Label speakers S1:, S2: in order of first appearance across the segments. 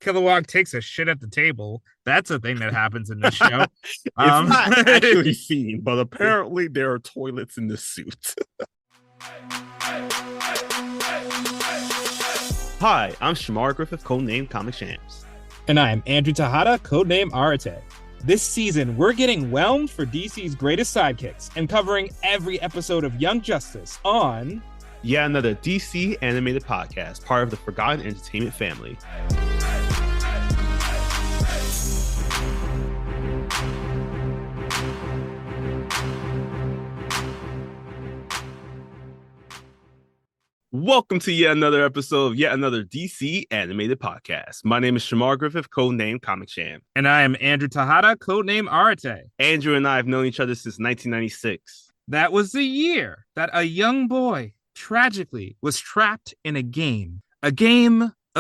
S1: Kilowog takes a shit at the table. That's a thing that happens in this show.
S2: It's
S1: Um,
S2: not actually seen, but apparently there are toilets in this suit. Hi, I'm Shamar Griffith, codenamed Comic Shams.
S1: and I'm Andrew Tejada, codename Arate. This season, we're getting whelmed for DC's greatest sidekicks and covering every episode of Young Justice on
S2: Yeah, another DC animated podcast, part of the Forgotten Entertainment family. Welcome to yet another episode of yet another DC animated podcast. My name is Shamar Griffith, codenamed Comic Sham.
S1: And I am Andrew Tejada, codename Arate.
S2: Andrew and I have known each other since 1996.
S1: That was the year that a young boy tragically was trapped in a game of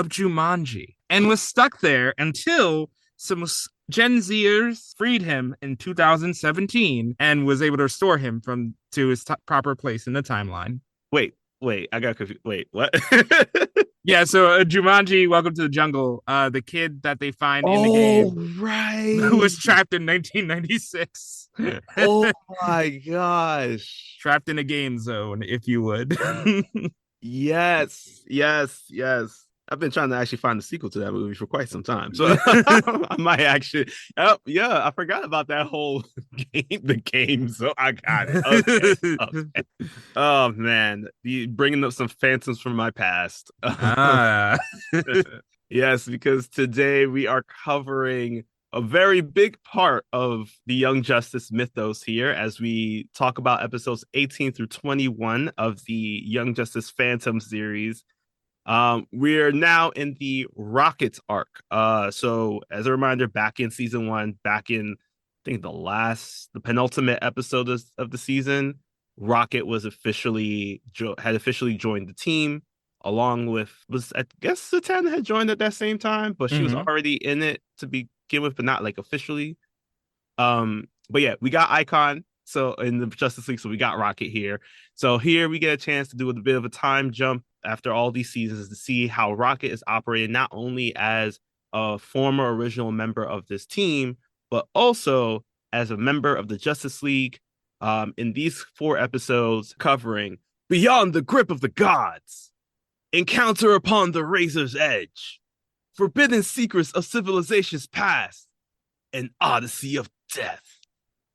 S1: Jumanji, and was stuck there until some Gen Zers freed him in 2017 and was able to restore him to his proper place in the timeline.
S2: Wait, I got confused. Wait, what?
S1: Yeah, so Jumanji, Welcome to the Jungle, the kid that they find in the game
S2: right.
S1: who was trapped in 1996.
S2: Oh my gosh.
S1: Trapped in a game zone, if you would.
S2: Yes. I've been trying to actually find a sequel to that movie for quite some time. So I might actually. Oh, yeah, I forgot about that whole game. So I got it. Okay. Oh, man. Bringing up some phantoms from my past. Yes, because today we are covering a very big part of the Young Justice mythos here as we talk about episodes 18 through 21 of the Young Justice Phantom series. We're now in the Rockets arc. So as a reminder, back in season 1, back in I think the penultimate episode of the season, Rocket was had officially joined the team, along with I guess Zatanna had joined at that same time, but she was already in it to begin with, but not like officially. But yeah, we got Icon. So in the Justice League, so we got Rocket here. So here we get a chance to do a bit of a time jump after all these seasons to see how Rocket is operating, not only as a former original member of this team, but also as a member of the Justice League. In these 4 episodes covering Beyond the Grip of the Gods, Encounter Upon the Razor's Edge, Forbidden Secrets of Civilizations Past, and Odyssey of Death.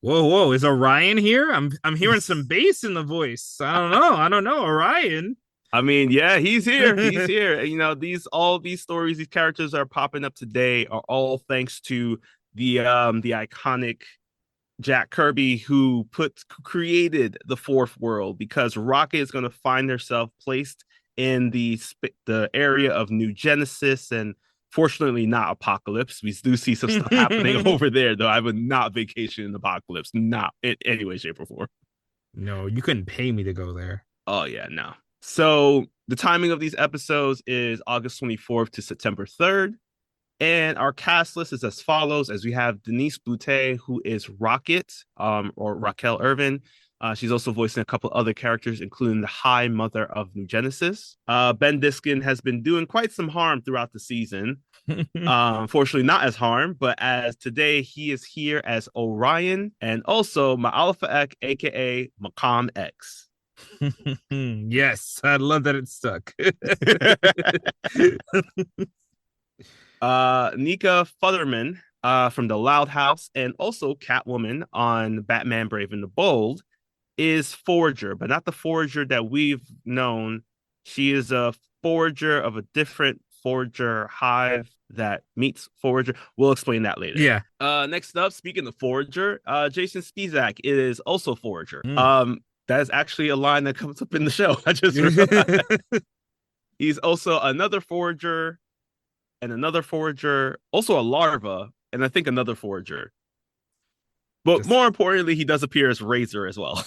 S1: Whoa! Is Orion here? I'm hearing some bass in the voice. I don't know. Orion.
S2: I mean, yeah, he's here. He's here. You know, all these stories, these characters that are popping up today are all thanks to the iconic Jack Kirby, who created the Fourth World, because Rocket is going to find herself placed in the area of New Genesis, and fortunately not Apocalypse. We do see some stuff happening over there, though. I would not vacation in Apocalypse, not in any way, shape, or form.
S1: No, you couldn't pay me to go there.
S2: Oh yeah, no. So the timing of these episodes is August 24th to September 3rd. And our cast list is as follows, as we have Denise Boutte, who is Rocket, or Raquel Irvin. She's also voicing a couple other characters, including the High Mother of New Genesis. Ben Diskin has been doing quite some harm throughout the season. Unfortunately, not as harm, but as today he is here as Orion, and also Ma'alpha Ek, aka Macom X.
S1: Yes, I love that it stuck.
S2: Nika Futterman from the Loud House, and also Catwoman on Batman Brave and the Bold, is Forager, but not the Forager that we've known. She is a Forager of a different Forager hive that meets Forager. We'll explain that later.
S1: Yeah.
S2: Next up, speaking of Forager, Jason Spizak is also Forager. That is actually a line that comes up in the show. I just realized. He's also another Forager, and another Forager, also a larva, and I think another Forager. But more importantly, he does appear as Razor as well.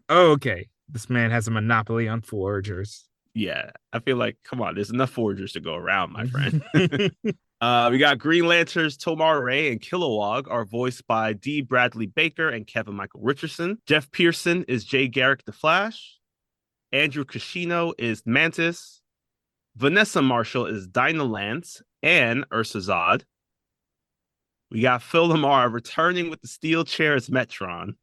S1: Oh, okay. This man has a monopoly on foragers.
S2: Yeah, I feel like, come on, there's enough Foragers to go around, my friend. We got Green Lanterns Tomar Ray and Kilowog are voiced by D. Bradley Baker and Kevin Michael Richardson. Jeff Pearson is Jay Garrick the Flash. Andrew Kashino is Mantis. Vanessa Marshall is Dinah Lance. and Ursa Zod. We got Phil Lamar returning with the steel chair as Metron.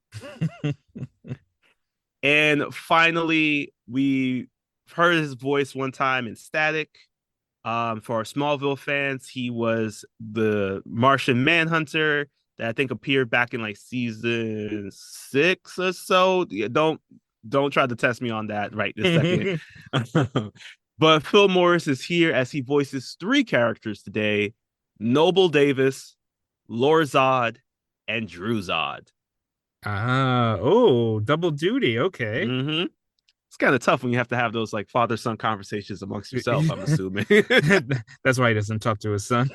S2: And finally, we heard his voice one time in Static. For our Smallville fans, he was the Martian Manhunter that I think appeared back in like season 6 or so. Yeah, don't try to test me on that right this second. But Phil Morris is here as he voices 3 characters today: Noble Davis, Lord Zod, and Drew Zod.
S1: Oh, double duty. Okay.
S2: Mm-hmm. It's kind of tough when you have to have those like father-son conversations amongst yourself, I'm assuming.
S1: That's why he doesn't talk to his son.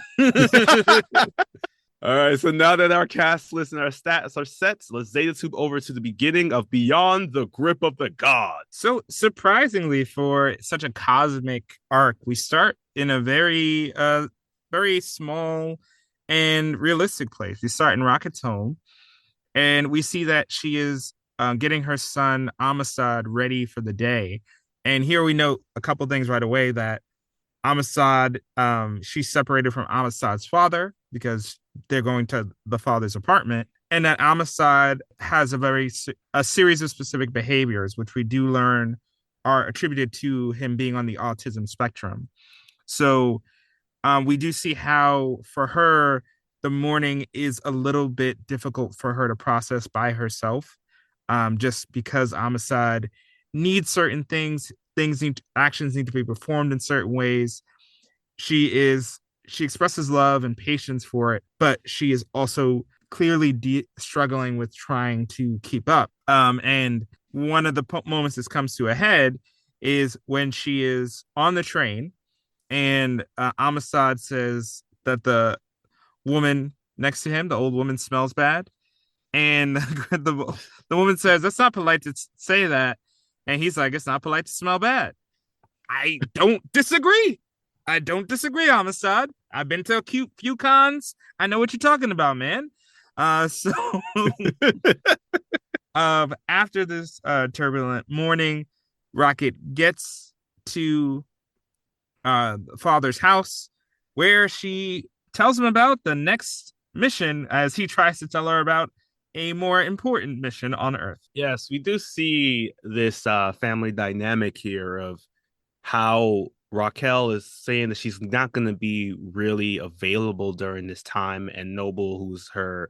S2: All right, so now that our cast list and our stats are set, let's Zeta Tube over to the beginning of Beyond the Grip of the Gods.
S1: So surprisingly, for such a cosmic arc, we start in a very small and realistic place. We start in Rocket's home, and we see that she is getting her son Amistad ready for the day. And here we note a couple things right away: that Amistad, she's separated from Amistad's father because they're going to the father's apartment, and that Amistad has a series of specific behaviors, which we do learn are attributed to him being on the autism spectrum. So we do see how for her the morning is a little bit difficult for her to process by herself, just because Amistad needs certain things. Actions need to be performed in certain ways. She expresses love and patience for it, but she is also clearly struggling with trying to keep up. And one of the moments this comes to a head is when she is on the train, and Amistad says that the woman next to him, the old woman, smells bad, and the woman says, "That's not polite to say that," and he's like, "It's not polite to smell bad." I don't disagree. I don't disagree, Amistad. I've been to a few cons. I know what you're talking about, man. So after this turbulent morning, Rocket gets to father's house, where she tells him about the next mission as he tries to tell her about a more important mission on Earth.
S2: Yes, we do see this family dynamic here of how Raquel is saying that she's not going to be really available during this time, and Noble, who's her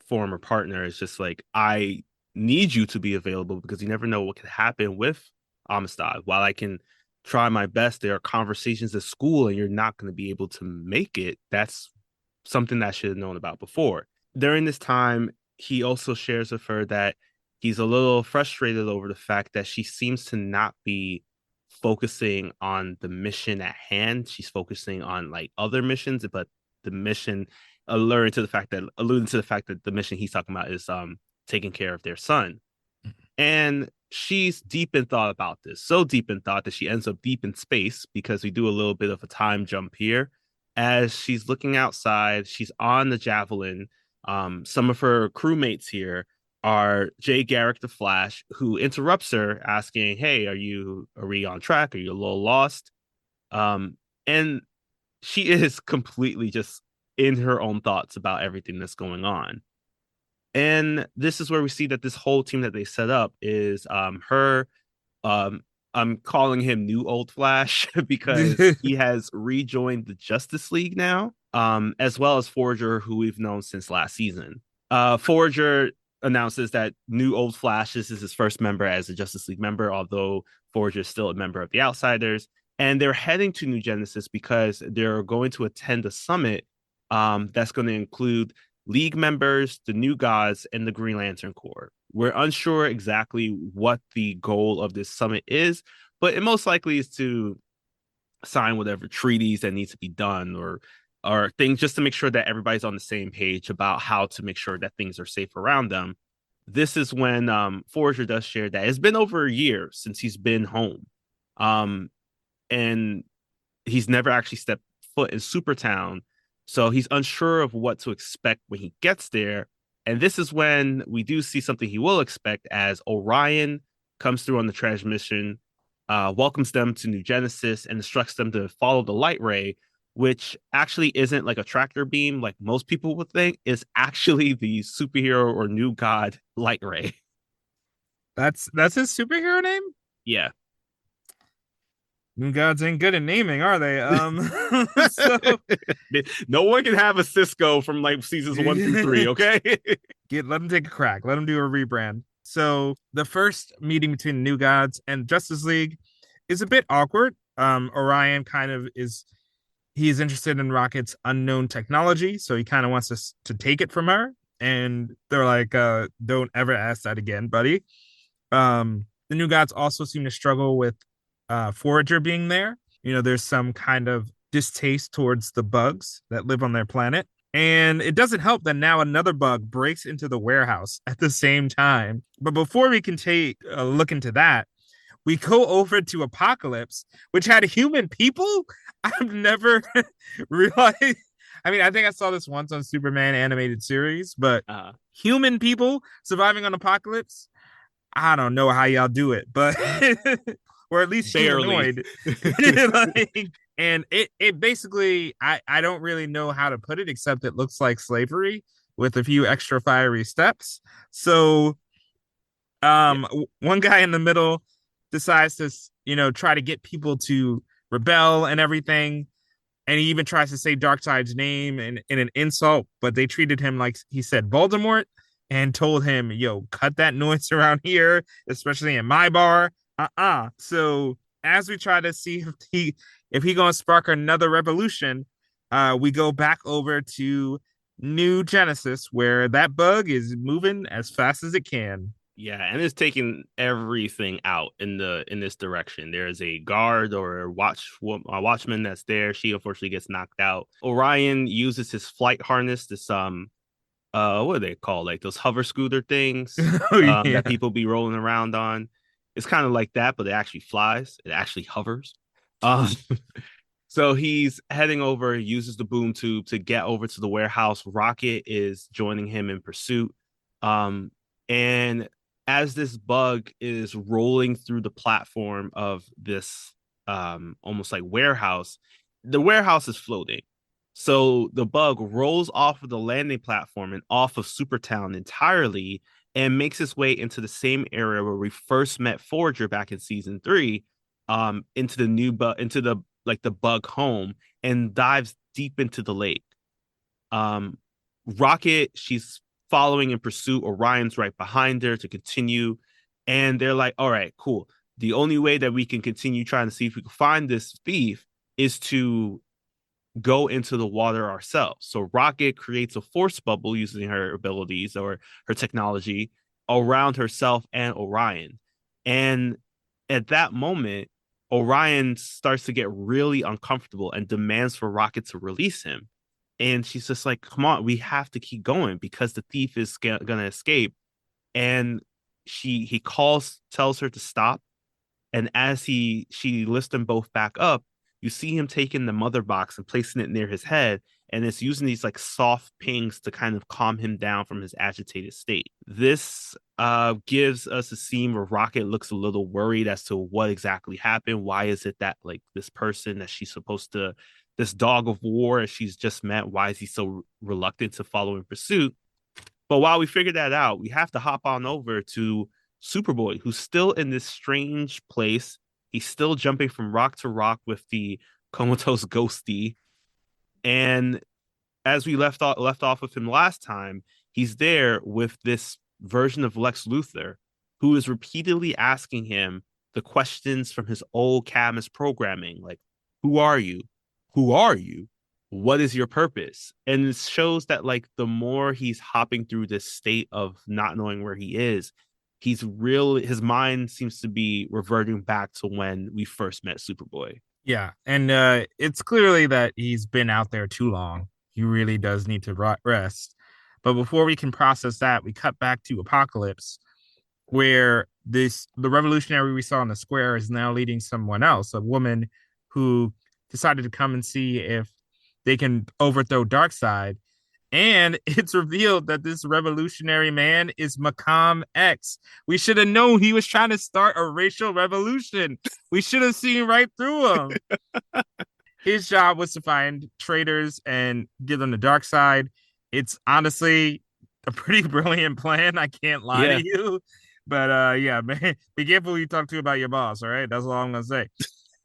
S2: former partner, is just like, I need you to be available because you never know what could happen with Amistad. While I can try my best, there are conversations at school and you're not going to be able to make it. That's something that I should have known about before. During this time, he also shares with her that he's a little frustrated over the fact that she seems to not be focusing on the mission at hand. She's focusing on like other missions, but the mission alluding to the fact that the mission he's talking about is taking care of their son. And she's deep in thought about this, so deep in thought that she ends up deep in space, because we do a little bit of a time jump here. As she's looking outside, she's on the Javelin. Some of her crewmates here are Jay Garrick the Flash, who interrupts her asking, "Hey, are we on track? Are you a little lost?" And she is completely just in her own thoughts about everything that's going on. And this is where we see that this whole team that they set up is her. I'm calling him New Old Flash because he has rejoined the Justice League now, as well as Forager, who we've known since last season. Forager announces that New Old Flash, this is his first member as a Justice League member, although Forager is still a member of the Outsiders. And they're heading to New Genesis because they're going to attend a summit that's going to include League members, the New Gods, and the Green Lantern Corps. We're unsure exactly what the goal of this summit is, but it most likely is to sign whatever treaties that need to be done, or things just to make sure that everybody's on the same page about how to make sure that things are safe around them. This is when Forager does share that it's been over a year since he's been home. And he's never actually stepped foot in Supertown. So he's unsure of what to expect when he gets there. And this is when we do see something he will expect, as Orion comes through on the transmission, welcomes them to New Genesis, and instructs them to follow the light ray, which actually isn't like a tractor beam like most people would think, is actually the superhero or new god Light Ray.
S1: That's his superhero name?
S2: Yeah.
S1: New gods ain't good at naming, are they? So
S2: No one can have a Cisco from like seasons 1 through 3, okay?
S1: let him take a crack. Let him do a rebrand. So the first meeting between the New Gods and Justice League is a bit awkward. Orion kind of is he's interested in Rocket's unknown technology, so he kind of wants us to take it from her. And they're like, don't ever ask that again, buddy. The New Gods also seem to struggle with Forager being there. You know, there's some kind of distaste towards the bugs that live on their planet. And it doesn't help that now another bug breaks into the warehouse at the same time. But before we can take a look into that, we go over to Apocalypse, which had human people. I've never realized. I mean, I think I saw this once on Superman animated series, but human people surviving on Apocalypse, I don't know how y'all do it, but or at least humanoid. Like, and it basically, I don't really know how to put it except it looks like slavery with a few extra fiery steps. So one guy in the middle decides to, try to get people to rebel and everything. And he even tries to say Darkseid's name in an insult, but they treated him like he said Voldemort and told him, yo, cut that noise around here, especially in my bar. So as we try to see if he gonna spark another revolution, we go back over to New Genesis, where that bug is moving as fast as it can.
S2: Yeah, and it's taking everything out in this direction. There's a guard or a watchman that's there. She unfortunately gets knocked out. Orion uses his flight harness, this what are they called? Like those hover scooter things that people be rolling around on. It's kind of like that, but it actually flies. It actually hovers. So he's heading over, uses the boom tube to get over to the warehouse. Rocket is joining him in pursuit. And as this bug is rolling through the platform of this almost like warehouse, the warehouse is floating. So the bug rolls off of the landing platform and off of Supertown entirely and makes its way into the same area where we first met Forager back in season 3, into the bug home, and dives deep into the lake. Rocket, she's following in pursuit. Orion's right behind her to continue. And they're like, all right, cool. The only way that we can continue trying to see if we can find this thief is to go into the water ourselves. So Rocket creates a force bubble using her abilities or her technology around herself and Orion. And at that moment, Orion starts to get really uncomfortable and demands for Rocket to release him. And she's just like, come on, we have to keep going because the thief is going to escape. And he tells her to stop. And as she lifts them both back up, you see him taking the mother box and placing it near his head. And it's using these like soft pings to kind of calm him down from his agitated state. This gives us a scene where Rocket looks a little worried as to what exactly happened. Why is it that like this person that she's supposed to, this dog of war as she's just met, why is he so reluctant to follow in pursuit? But while we figure that out, we have to hop on over to Superboy, who's still in this strange place. He's still jumping from rock to rock with the comatose ghosty. And as we left off with him last time, he's there with this version of Lex Luthor, who is repeatedly asking him the questions from his old Cadmus programming, like, who are you? Who are you? What is your purpose? And it shows that like the more he's hopping through this state of not knowing where he is, his mind seems to be reverting back to when we first met Superboy.
S1: Yeah, and it's clearly that he's been out there too long. He really does need to rest. But before we can process that, we cut back to Apocalypse, where the revolutionary we saw in the square is now leading someone else, a woman who decided to come and see if they can overthrow Darkseid. And it's revealed that this revolutionary man is Macom X. We should have known he was trying to start a racial revolution. We should have seen right through him. his job was to find traitors and give them the dark side. It's honestly a pretty brilliant plan. I can't lie
S2: Yeah.
S1: to you. But yeah, man, be careful who you talk to about your boss, all right? That's all I'm gonna say.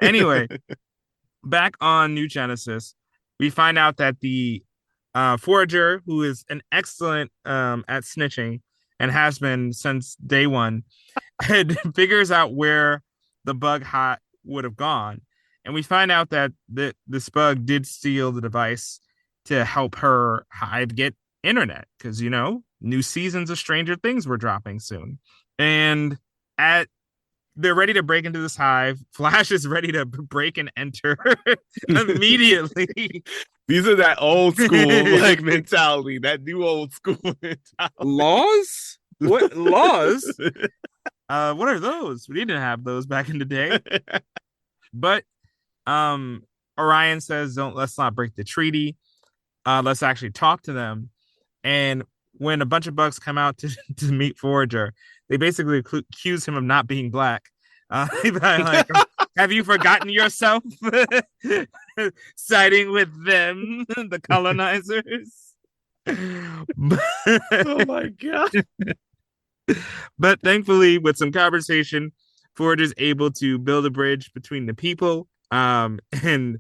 S1: Anyway, back on New Genesis, we find out that the forager, who is an excellent at snitching and has been since day one, and figures out where the bug hot would have gone. And we find out that this bug did steal the device to help her hive get internet because, new seasons of Stranger Things were dropping soon. And at they're ready to break into this hive. Flash is ready to break and enter immediately.
S2: These are that old school like mentality, that new old school mentality.
S1: Laws? What laws? What are those? We didn't have those back in the day. But Orion says, let's not break the treaty. Let's actually talk to them. And when a bunch of bugs come out to meet Forager, they basically accuse him of not being black. Like, have you forgotten yourself? Siding with them, the colonizers.
S2: Oh my god.
S1: But thankfully, with some conversation, Forager's able to build a bridge between the people. And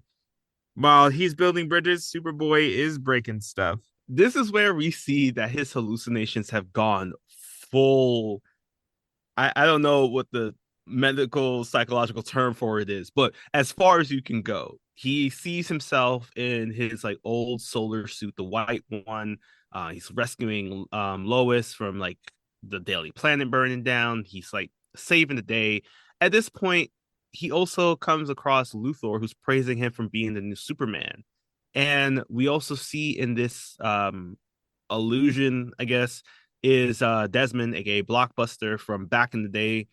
S1: while he's building bridges, Superboy is breaking stuff.
S2: This is where we see that his hallucinations have gone full. I don't know what the medical psychological term for it is, but as far as you can go, he sees himself in his like old solar suit, the white one. He's rescuing Lois from like the Daily Planet burning down. He's like saving the day. At this point, he also comes across Luthor, who's praising him for being the new Superman. And we also see in this illusion, I guess, is Desmond, aka Blockbuster, from back in the day.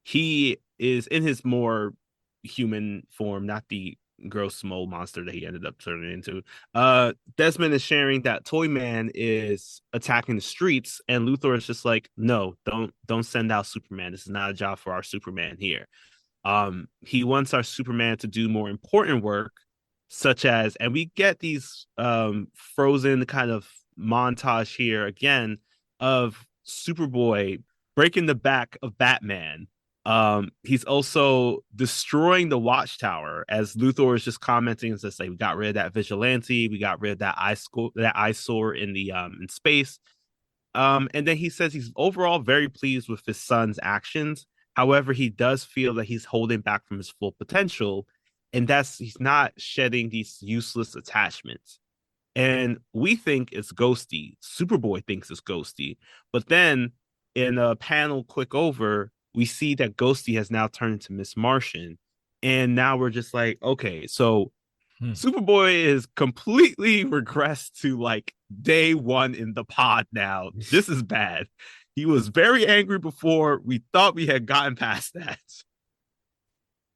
S2: He is in his more human form, not the gross mole monster that he ended up turning into. Desmond is sharing that Toyman is attacking the streets, and Luthor is just like, no, don't send out Superman. This is not a job for our Superman here. He wants our Superman to do more important work, such as, and we get these frozen kind of montage here again of Superboy breaking the back of Batman. He's also destroying the Watchtower, as Luthor is just commenting and says, like, we got rid of that vigilante, we got rid of that eyesore in the in space. And then he says he's overall very pleased with his son's actions. However, he does feel that he's holding back from his full potential, and that's he's not shedding these useless attachments. And we think it's Ghosty. Superboy thinks it's Ghosty. But then in a panel click over, we see that Ghosty has now turned into Miss Martian. And now we're just like, okay, so Superboy is completely regressed to like day one in the pod now. This is bad. He was very angry before. We thought we had gotten past that.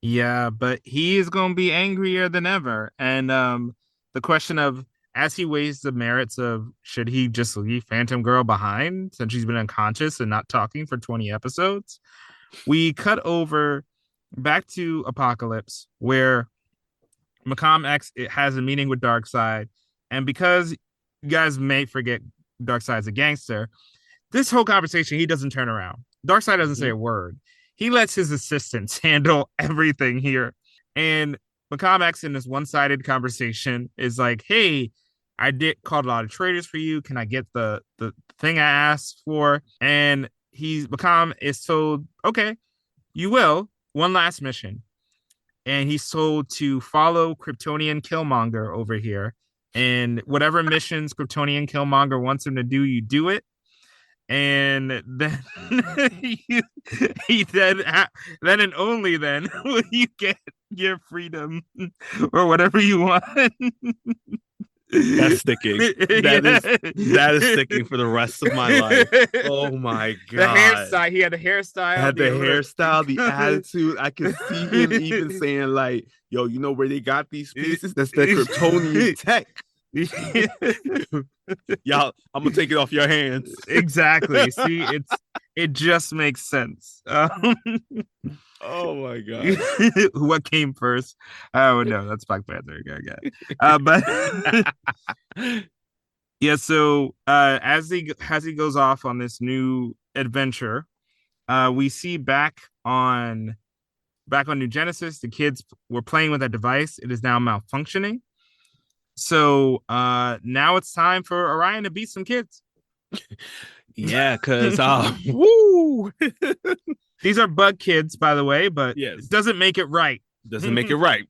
S1: Yeah, but he is going to be angrier than ever. And the question of, as he weighs the merits of should he just leave Phantom Girl behind since she's been unconscious and not talking for 20 episodes, we cut over back to Apocalypse, where Macomb X has a meeting with Darkseid. And because you guys may forget Darkseid's a gangster, this whole conversation, he doesn't turn around. Darkseid doesn't say a word. He lets his assistants handle everything here. And Macomb X in this one-sided conversation is like, hey, I did called a lot of traitors for you. Can I get the thing I asked for? And Macomb is told, okay, you will. One last mission. And he's told to follow Kryptonian Killmonger over here. And whatever missions Kryptonian Killmonger wants him to do, you do it. And then then and only then will you get your freedom or whatever you want.
S2: That's sticking. That is sticking for the rest of my life. Oh my god.
S1: The hairstyle. He had a hairstyle.
S2: Had the hairstyle, the attitude. I can see him even saying, like, yo, you know where they got these pieces? That's the Kryptonian tech. Y'all, I'm gonna take it off your hands.
S1: Exactly. See, it just makes sense.
S2: Oh my god.
S1: What came first? Oh no, that's Black Panther. Okay. But yeah, so as he goes off on this new adventure, we see back on New Genesis, the kids were playing with that device. It is now malfunctioning. So now it's time for Orion to beat some kids.
S2: Yeah, because woo.
S1: These are bug kids, by the way, but
S2: Yes,
S1: it doesn't make it right.
S2: doesn't make it right.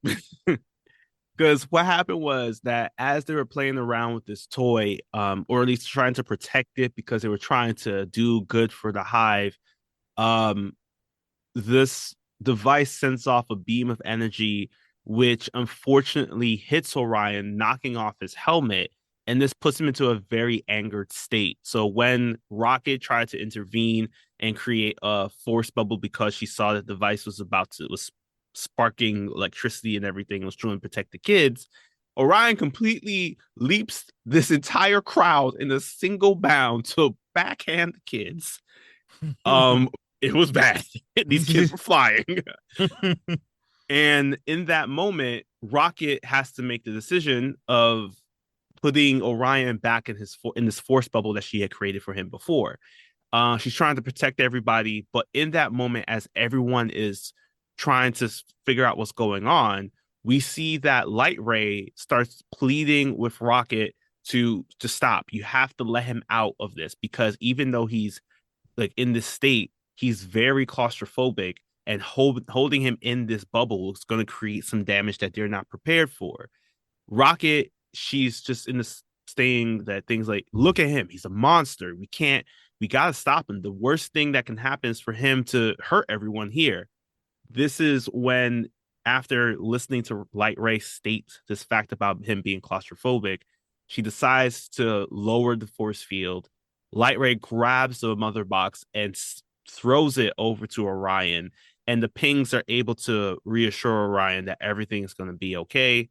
S2: Because what happened was that as they were playing around with this toy, or at least trying to protect it because they were trying to do good for the hive, um, this device sends off a beam of energy, which unfortunately hits Orion, knocking off his helmet. And this puts him into a very angered state. So when Rocket tried to intervene and create a force bubble because she saw that the device was sparking electricity and everything, was trying to protect the kids, Orion completely leaps this entire crowd in a single bound to backhand the kids. It was bad. These kids were flying. And in that moment, Rocket has to make the decision of putting Orion back in this force bubble that she had created for him before. She's trying to protect everybody, but in that moment, as everyone is trying to figure out what's going on, we see that Light Ray starts pleading with Rocket to stop. You have to let him out of this, because even though he's like in this state, he's very claustrophobic, and holding him in this bubble is going to create some damage that they're not prepared for. Rocket, she's just in this saying that things like, look at him, he's a monster. We gotta stop him. The worst thing that can happen is for him to hurt everyone here. This is when, after listening to Light Ray state this fact about him being claustrophobic, she decides to lower the force field. Light Ray grabs the mother box and throws it over to Orion, and the pings are able to reassure Orion that everything is going to be okay.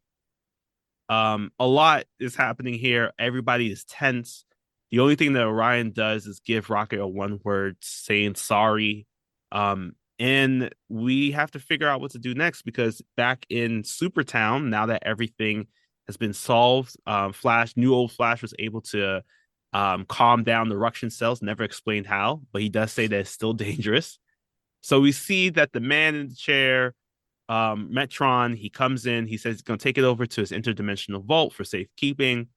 S2: A lot is happening here. Everybody is tense. The only thing that Orion does is give Rocket a one word saying sorry. And we have to figure out what to do next, because back in Supertown, now that everything has been solved, New Old Flash was able to calm down the Ruction cells. Never explained how, but he does say that it's still dangerous. So we see that the man in the chair, Metron, he comes in, he says he's going to take it over to his interdimensional vault for safekeeping.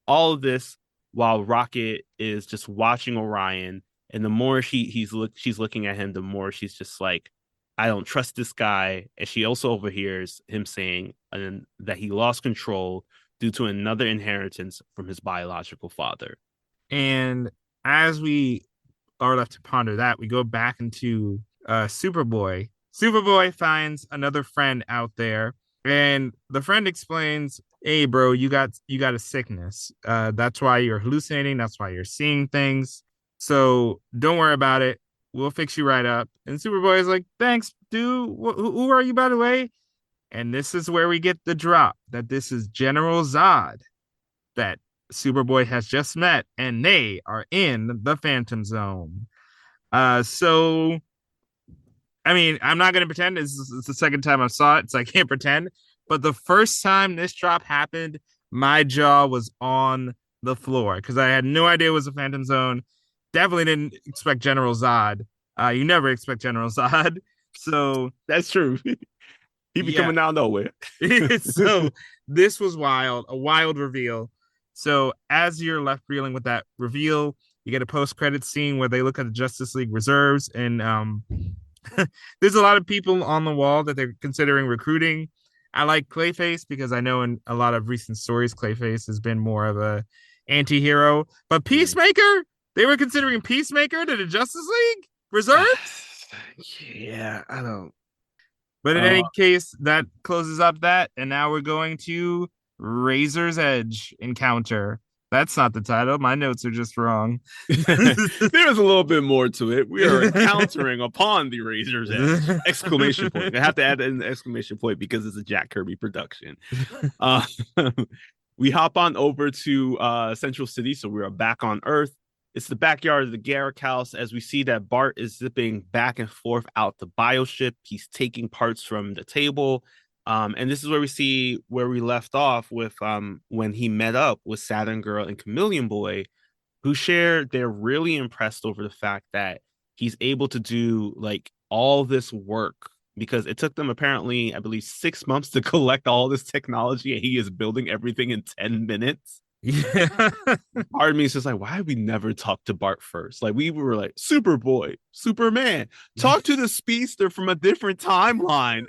S2: All of this while Rocket is just watching Orion. And the more she's looking at him, the more she's just like, I don't trust this guy. And she also overhears him saying that he lost control due to another inheritance from his biological father.
S1: And as we are left to ponder that, we go back into Superboy. Superboy finds another friend out there, and the friend explains, hey bro, you got a sickness. That's why you're hallucinating, that's why you're seeing things. So don't worry about it. We'll fix you right up. And Superboy is like, thanks, dude. Who are you, by the way? And this is where we get the drop that this is General Zod that Superboy has just met, and they are in the Phantom Zone. So, I mean, I'm not going to pretend it's the second time I saw it, so I can't pretend. But the first time this drop happened, my jaw was on the floor because I had no idea it was a Phantom Zone. Definitely didn't expect General Zod. You never expect General Zod. So
S2: that's true. He'd be coming out of nowhere.
S1: So this was wild, a wild reveal. So as you're left reeling with that reveal, you get a post-credit scene where they look at the Justice League reserves, and there's a lot of people on the wall that they're considering recruiting. I like Clayface because I know in a lot of recent stories, Clayface has been more of a anti-hero. But Peacemaker, they were considering Peacemaker to the Justice League reserves.
S2: Yeah, I don't.
S1: But in any case, that closes up that, and now we're going to Razor's Edge Encounter. That's not the title. My notes are just wrong.
S2: There's a little bit more to it. We are encountering upon the Razor's Edge! Exclamation point. I have to add an exclamation point because it's a Jack Kirby production. We hop on over to Central City, so we are back on Earth. It's the backyard of the Garrick house as we see that Bart is zipping back and forth out the bioship. He's taking parts from the table. And this is where we see where we left off with when he met up with Saturn Girl and Chameleon Boy, who share they're really impressed over the fact that he's able to do like all this work because it took them apparently, I believe, 6 months to collect all this technology, and he is building everything in 10 minutes.
S1: Yeah.
S2: Part of me is just like, why did we never talk to Bart first? Like, we were like, Superboy, Superman, talk to the speedster from a different timeline.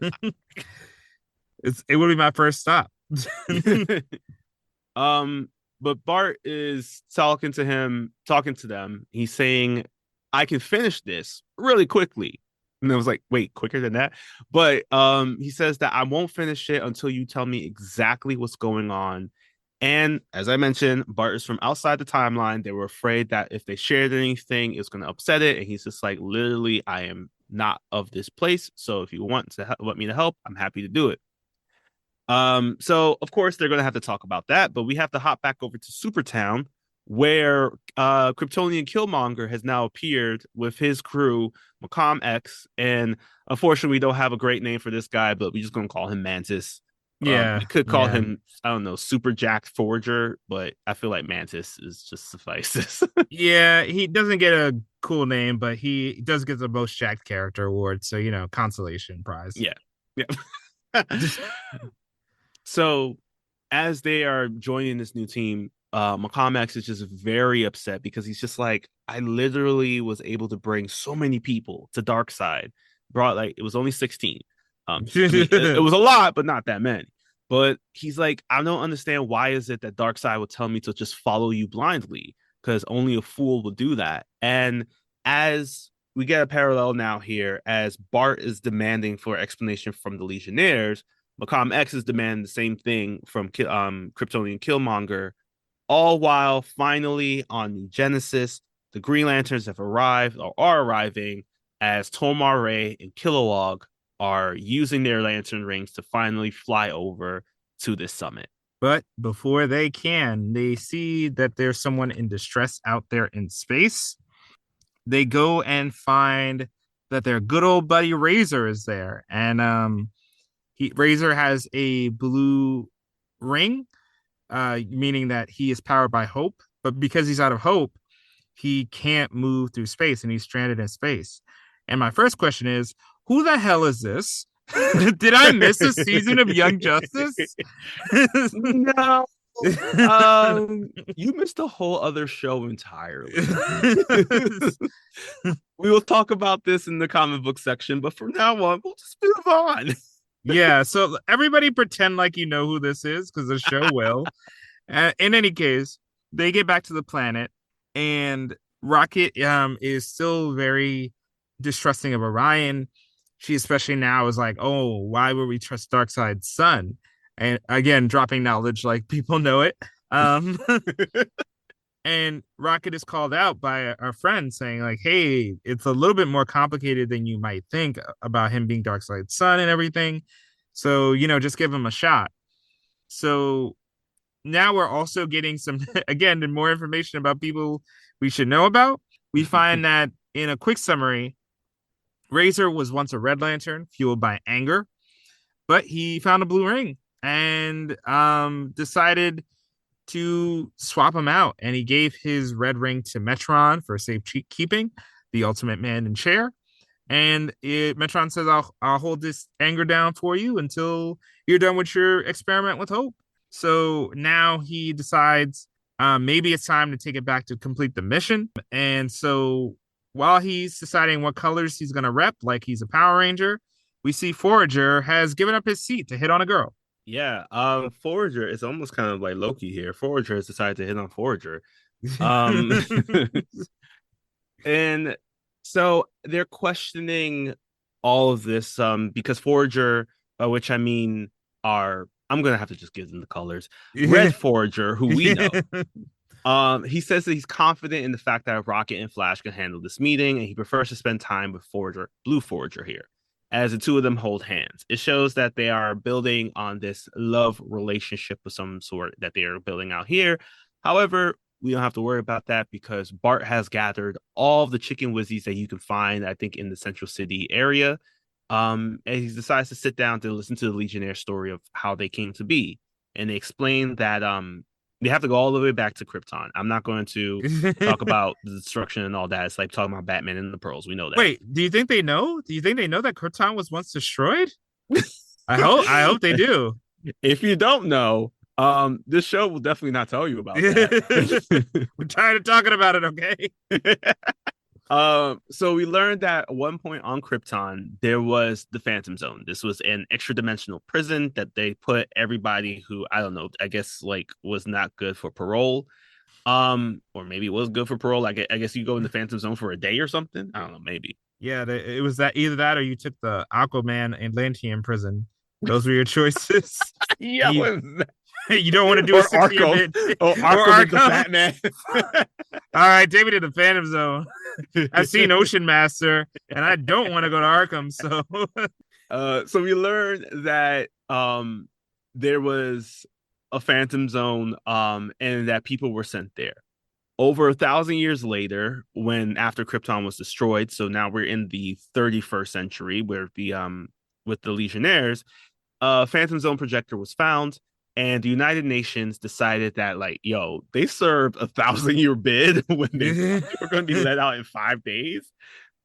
S1: It would be my first stop.
S2: But Bart is talking to them. He's saying, I can finish this really quickly. And I was like, wait, quicker than that? But he says that I won't finish it until you tell me exactly what's going on. And as I mentioned, Bart is from outside the timeline. They were afraid that if they shared anything, it was going to upset it. And he's just like, literally, I am not of this place. So if you want me to help, I'm happy to do it. So of course they're gonna have to talk about that, but we have to hop back over to Supertown, where Kryptonian Killmonger has now appeared with his crew, Macomb X, and unfortunately we don't have a great name for this guy, but we're just gonna call him Mantis.
S1: Yeah.
S2: We could call him, I don't know, Super Jack Forger, but I feel like Mantis is just suffices.
S1: Yeah, he doesn't get a cool name, but he does get the most jacked character award, so consolation prize.
S2: Yeah. Yeah. So as they are joining this new team, Macomb X is just very upset because he's just like, I literally was able to bring so many people to Darkseid. Brought like it was only 16. It was a lot, but not that many. But he's like, I don't understand why is it that Darkseid would tell me to just follow you blindly, because only a fool would do that. And as we get a parallel now here, as Bart is demanding for explanation from the Legionnaires, Macomb X is demanding the same thing from Kryptonian Killmonger, all while finally on New Genesis, the Green Lanterns have arrived or are arriving as Tomar-Re and Kilowog are using their lantern rings to finally fly over to this summit.
S1: But before they can, they see that there's someone in distress out there in space. They go and find that their good old buddy Razor is there. And Razor has a blue ring, meaning that he is powered by hope. But because he's out of hope, he can't move through space and he's stranded in space. And my first question is, who the hell is this? Did I miss a season of Young Justice?
S2: No. You missed a whole other show entirely. We will talk about this in the comic book section, but from now on, we'll just move on.
S1: Yeah, so everybody pretend like you know who this is because the show will. In any case, they get back to the planet, and Rocket is still very distrusting of Orion. She especially now is like, oh, why would we trust Darkseid's son? And again, dropping knowledge like people know it. And Rocket is called out by a friend saying like, hey, it's a little bit more complicated than you might think about him being Darkseid's son and everything. So, just give him a shot. So now we're also getting some, again, more information about people we should know about. We find that in a quick summary, Razor was once a Red Lantern fueled by anger, but he found a blue ring and decided to swap him out. And he gave his red ring to Metron for safekeeping, the ultimate man in chair. And Metron says, I'll hold this anger down for you until you're done with your experiment with hope. So now he decides maybe it's time to take it back to complete the mission. And so while he's deciding what colors he's going to rep, like he's a Power Ranger, we see Forager has given up his seat to hit on a girl.
S2: Yeah, Forager is almost kind of like Loki here. Forager has decided to hit on Forager. And so they're questioning all of this because Forager, by which I mean I'm gonna have to just give them the colors. Red Forager, who we know. He says that he's confident in the fact that Rocket and Flash can handle this meeting, and he prefers to spend time with Blue Forager here, as the two of them hold hands. It shows that they are building on this love relationship of some sort that they are building out here. However, we don't have to worry about that because Bart has gathered all of the chicken wizzies that you can find, I think, in the Central City area. And he decides to sit down to listen to the Legionnaire story of how they came to be. And they explain that they have to go all the way back to Krypton. I'm not going to talk about the destruction and all that. It's like talking about Batman and the Pearls. We know that.
S1: Wait, do you think they know? Do you think they know that Krypton was once destroyed? I hope they do.
S2: If you don't know, this show will definitely not tell you about that.
S1: We're tired of talking about it, okay?
S2: So we learned that at one point on Krypton, there was the Phantom Zone. This was an extra dimensional prison that they put everybody who, I don't know, I guess like was not good for parole. Or maybe it was good for parole. I guess you go in the Phantom Zone for a day or something. I don't know, maybe.
S1: Yeah, it was that either that or you took the Aquaman Atlantean prison. Those were your choices.
S2: Yeah,
S1: you don't want to do
S2: or
S1: a 60
S2: Arkham. Oh, Arkham is the Batman.
S1: All right, take me to the Phantom Zone. I've seen Ocean Master, and I don't want to go to Arkham.
S2: So we learned that there was a Phantom Zone, and that people were sent there. Over 1,000 years later, when after Krypton was destroyed, so now we're in the 31st century, where the with the Legionnaires, Phantom Zone projector was found, and the United Nations decided that, like, yo, they served 1,000-year bid when they were going to be let out in 5 days,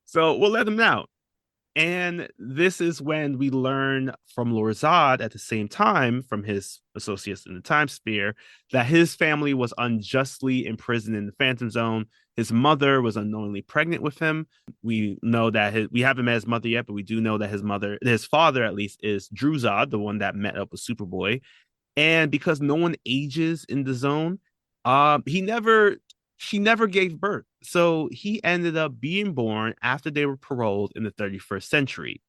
S2: so we'll let them out. And this is when we learn from Lor-Zod at the same time from his associates in the Time Sphere that his family was unjustly imprisoned in the Phantom Zone. His mother was unknowingly pregnant with him. We know that we haven't met his mother yet, but we do know that his father at least, is Dru-Zod, the one that met up with Superboy. And because no one ages in the zone, she never gave birth. So he ended up being born after they were paroled in the 31st century.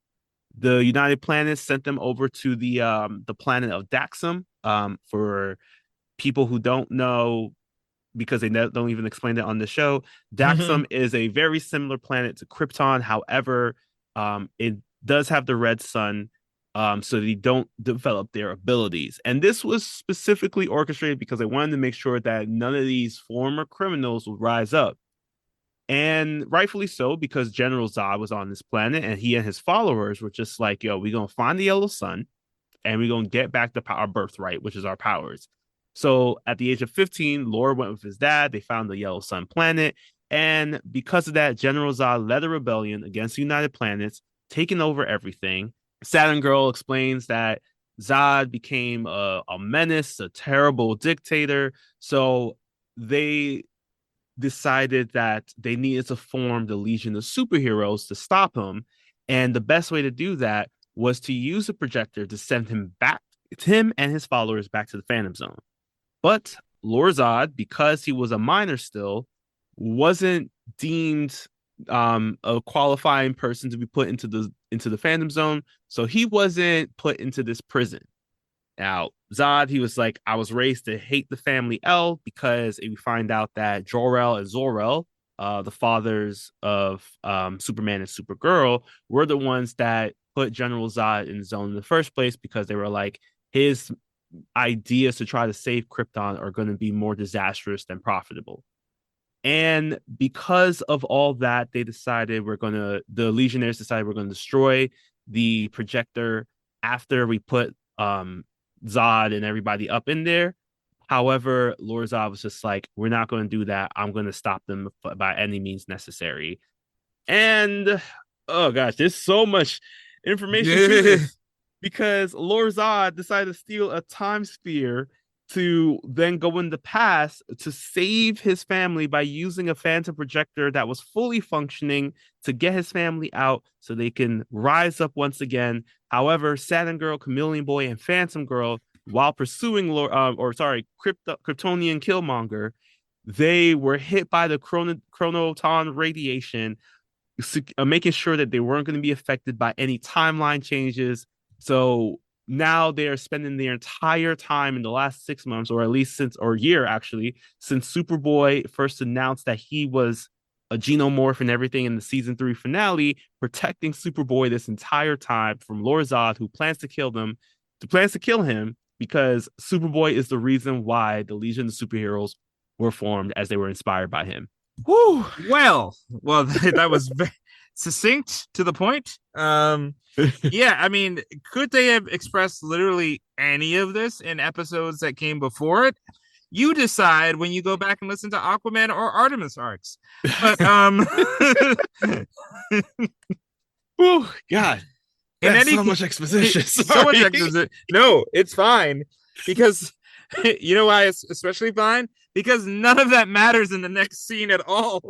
S2: The United Planets sent them over to the planet of Daxam. For people who don't know, because they don't even explain it on the show, Daxam is a very similar planet to Krypton. However, it does have the red sun, so they don't develop their abilities. And this was specifically orchestrated because they wanted to make sure that none of these former criminals would rise up. And rightfully so, because General Zod was on this planet and he and his followers were just like, yo, we're going to find the yellow sun and we're going to get back to our birthright, which is our powers. So at the age of 15, Lor went with his dad. They found the yellow sun planet. And because of that, General Zod led a rebellion against the United Planets, taking over everything. Saturn Girl explains that Zod became a menace, a terrible dictator. So they decided that they needed to form the Legion of Superheroes to stop him. And the best way to do that was to use a projector to send him and his followers back to the Phantom Zone. But Lor-Zod, because he was a minor still, wasn't deemed a qualifying person to be put into the Phantom Zone. So he wasn't put into this prison. Now, Zod, he was like, I was raised to hate the family L because we find out that Jor-El and Zor-El, the fathers of Superman and Supergirl, were the ones that put General Zod in the zone in the first place, because they were like, his ideas to try to save Krypton are going to be more disastrous than profitable. And because of all that, the Legionnaires decided we're going to destroy the projector after we put Zod and everybody up in there. However, Lor-Zod was just like, we're not going to do that. I'm going to stop them by any means necessary. And oh gosh, there's so much information to this, because Lor-Zod decided to steal a time sphere to then go in the past to save his family by using a phantom projector that was fully functioning to get his family out so they can rise up once again. However, Saturn Girl, Chameleon Boy, and Phantom Girl, while pursuing Kryptonian Killmonger, they were hit by the chronoton radiation, making sure that they weren't going to be affected by any timeline changes. So now they are spending their entire time in the last 6 months, or at least since Superboy first announced that he was a xenomorph and everything in the season 3 finale, protecting Superboy this entire time from Lor-Zod, who plans to kill him, because Superboy is the reason why the Legion of Superheroes were formed as they were inspired by him.
S1: Whew. Well, that was very succinct to the point. Yeah, I mean, could they have expressed literally any of this in episodes that came before it? You decide when you go back and listen to Aquaman or Artemis arcs. But
S2: Oh God,
S1: in
S2: that's
S1: any
S2: so much exposition.
S1: so much exposition. No, it's fine because you know why it's especially fine? Because none of that matters in the next scene at all.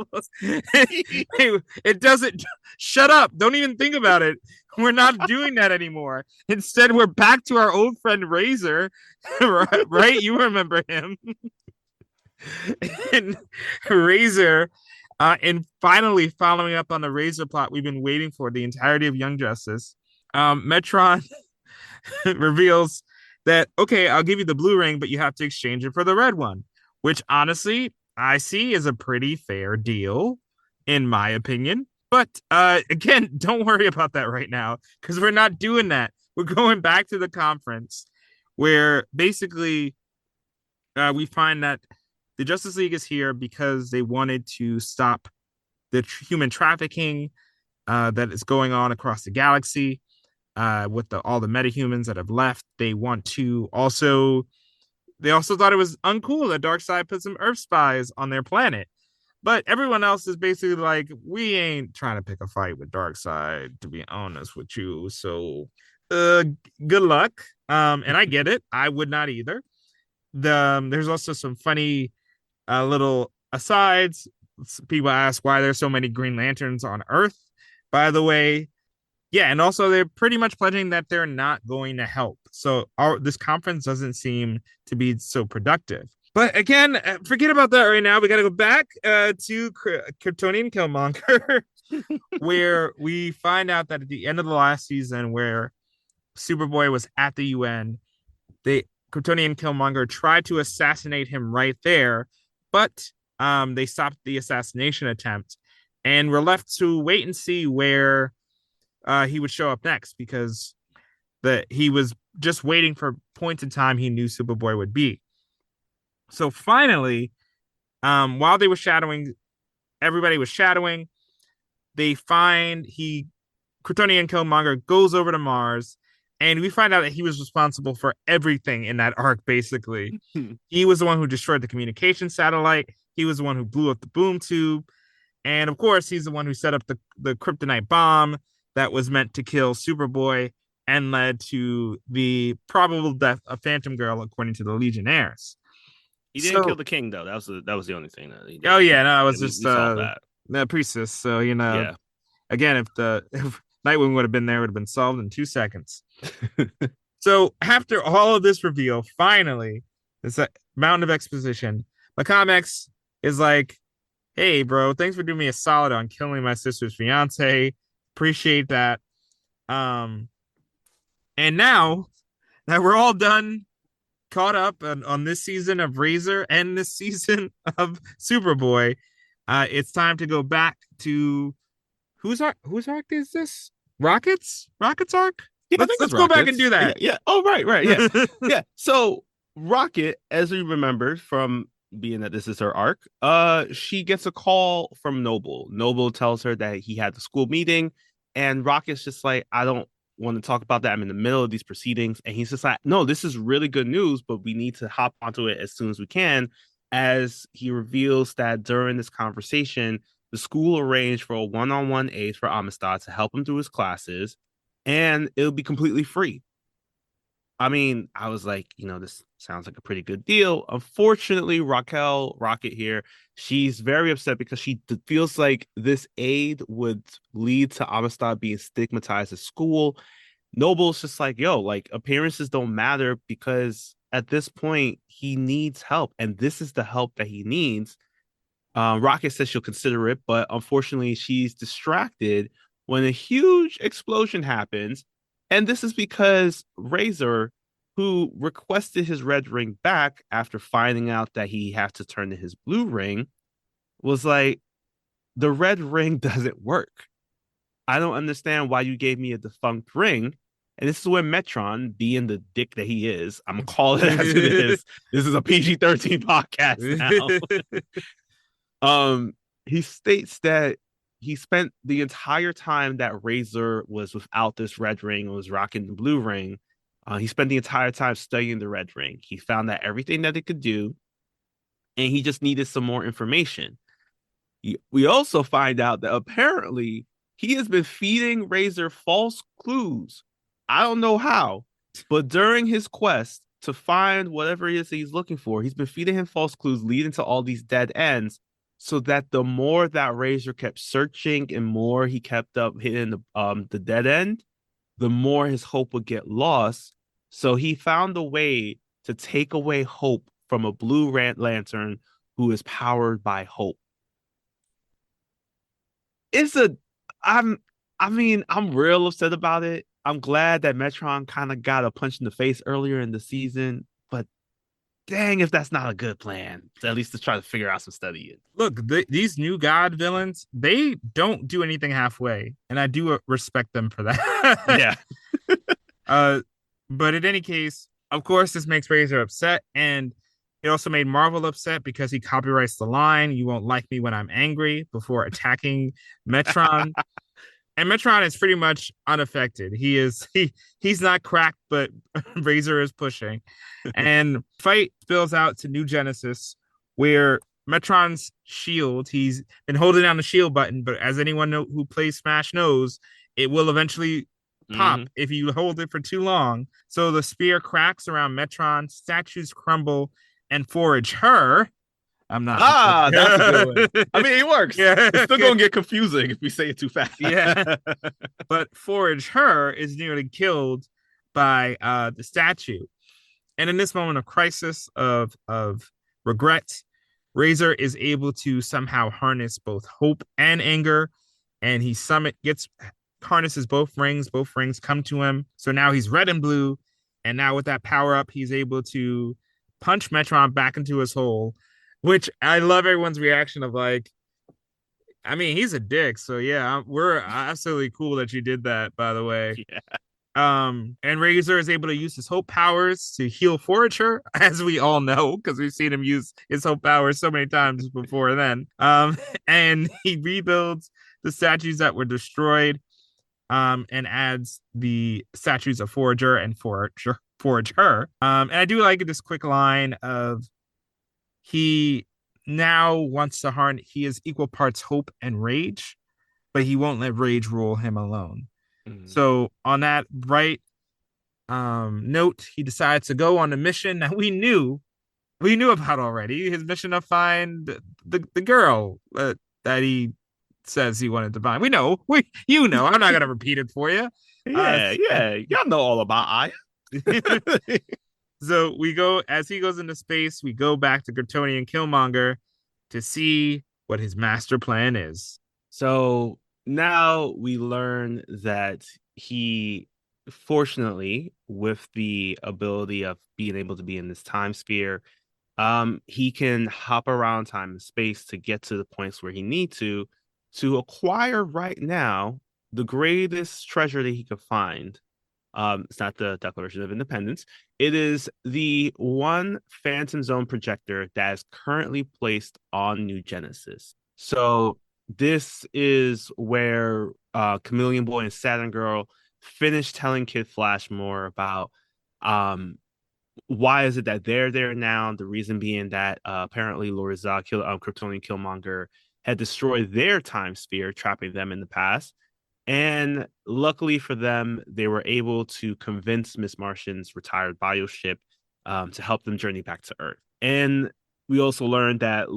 S1: It doesn't. Shut up. Don't even think about it. We're not doing that anymore. Instead, we're back to our old friend Razor, right? You remember him. And Razor, and finally following up on the Razor plot we've been waiting for the entirety of Young Justice. Metron reveals that, okay, I'll give you the blue ring, but you have to exchange it for the red one, which honestly I see is a pretty fair deal, in my opinion. But again, don't worry about that right now because we're not doing that. We're going back to the conference where basically we find that the Justice League is here because they wanted to stop the human trafficking that is going on across the galaxy with all the metahumans that have left. They also thought it was uncool that Darkseid put some Earth spies on their planet. But everyone else is basically like, we ain't trying to pick a fight with Darkseid, to be honest with you. So good luck. And I get it. I would not either. There's also some funny little asides. People ask why there's so many Green Lanterns on Earth, by the way. Yeah, and also they're pretty much pledging that they're not going to help. So this conference doesn't seem to be so productive. But again, forget about that right now. We got to go back to Kryptonian Killmonger, where we find out that at the end of the last season, where Superboy was at the UN, the Kryptonian Killmonger tried to assassinate him right there, but they stopped the assassination attempt, and we're left to wait and see where he would show up next, because he was just waiting for points in time he knew Superboy would be. So finally, while they were shadowing, everybody was shadowing, they find Kryptonian Killmonger goes over to Mars, and we find out that he was responsible for everything in that arc, basically. He was the one who destroyed the communication satellite. He was the one who blew up the boom tube. And of course, he's the one who set up the kryptonite bomb that was meant to kill Superboy and led to the probable death of Phantom Girl, according to the Legionnaires.
S2: He didn't kill the king, though. That was the only thing that he did.
S1: Oh yeah, no, it was
S2: we
S1: just
S2: that.
S1: The priestess. So again, if Nightwing would have been there, it would have been solved in 2 seconds. So after all of this reveal, finally, this mountain of exposition, McComics is like, "Hey, bro, thanks for doing me a solid on killing my sister's fiance. Appreciate that." And now that we're all done, caught up on this season of Razor and this season of Superboy, it's time to go back to whose arc is this? Rocket's arc?
S2: Yeah,
S1: let's go back and do that.
S2: Yeah. Oh, right. Yeah. Yeah. So Rocket, as we remember from being that this is her arc, she gets a call from Noble. Noble tells her that he had the school meeting, and Rocket's just like, I don't want to talk about that. I'm in the middle of these proceedings. And he's just like, no, this is really good news, but we need to hop onto it as soon as we can, as he reveals that during this conversation, the school arranged for a one-on-one aide for Amistad to help him through his classes, and it'll be completely free. I mean, I was like, this sounds like a pretty good deal. Unfortunately, Rocket here, she's very upset because she feels like this aid would lead to Amistad being stigmatized at school. Noble's just like, yo, like, appearances don't matter, because at this point he needs help, and this is the help that he needs. Rocket says she'll consider it, but unfortunately she's distracted when a huge explosion happens. And this is because Razor, who requested his red ring back after finding out that he has to turn to his blue ring, was like, the red ring doesn't work. I don't understand why you gave me a defunct ring. And this is where Metron, being the dick that he is, I'm gonna call it as it is. This is a PG-13 podcast now. He states that he spent the entire time that Razor was without this red ring and was rocking the blue ring. He spent the entire time studying the red ring. He found out everything that it could do, and he just needed some more information. We also find out that apparently he has been feeding Razor false clues. I don't know how, but during his quest to find whatever it is he's looking for, he's been feeding him false clues leading to all these dead ends, so that the more that Razor kept searching and more he kept up hitting the dead end, the more his hope would get lost. So he found a way to take away hope from a blue lantern who is powered by hope. I'm real upset about it. I'm glad that Metron kind of got a punch in the face earlier in the season, but dang if that's not a good plan, at least to try to figure out some studying.
S1: Look, these new god villains, they don't do anything halfway, and I do respect them for that.
S2: Yeah.
S1: But in any case, of course, this makes Razor upset, and it also made Marvel upset because he copyrights the line, "You won't like me when I'm angry," before attacking Metron. And Metron is pretty much unaffected. He's not cracked, but Razor is pushing. And fight spills out to New Genesis, where Metron's shield, he's been holding down the shield button, but as anyone who plays Smash knows, it will eventually pop if you hold it for too long. So the spear cracks around Metron, statues crumble, and Forage Her. I'm not.
S2: That's a good one. I mean, it works.
S1: Yeah.
S2: It's still gonna get confusing if we say it too fast.
S1: Yeah. But Forage Her is nearly killed by the statue. And in this moment of crisis, of regret, Razor is able to somehow harness both hope and anger, and he harnesses both rings. Both rings come to him. So now he's red and blue, and now with that power up, he's able to punch Metron back into his hole, which I love everyone's reaction of like, I mean, he's a dick. So yeah, we're absolutely cool that you did that, by the way.
S2: Yeah.
S1: And Razor is able to use his hope powers to heal Forager, as we all know, because we've seen him use his hope powers so many times before then. And he rebuilds the statues that were destroyed, and adds the statues of Forager and Forager. And I do like this quick line of he now wants to harness. He is equal parts hope and rage, but he won't let rage rule him alone. So on that bright note, he decides to go on a mission that we knew about already. His mission to find the girl that he says he wanted to find. I'm not gonna repeat it for you.
S2: Yeah, y'all know all about Aya.
S1: So as he goes into space, we go back to Kryptonian Killmonger to see what his master plan is.
S2: So now we learn that he, fortunately, with the ability of being able to be in this time sphere, he can hop around time and space to get to the points where he needs to acquire right now the greatest treasure that he could find. It's not the Declaration of Independence. It is the one Phantom Zone projector that is currently placed on New Genesis. So this is where Chameleon Boy and Saturn Girl finish telling Kid Flash more about why is it that they're there now. The reason being that apparently Lord Zod, Kryptonian Killmonger, had destroyed their time sphere, trapping them in the past. And luckily for them, they were able to convince Miss Martian's retired bioship to help them journey back to Earth. And we also learned that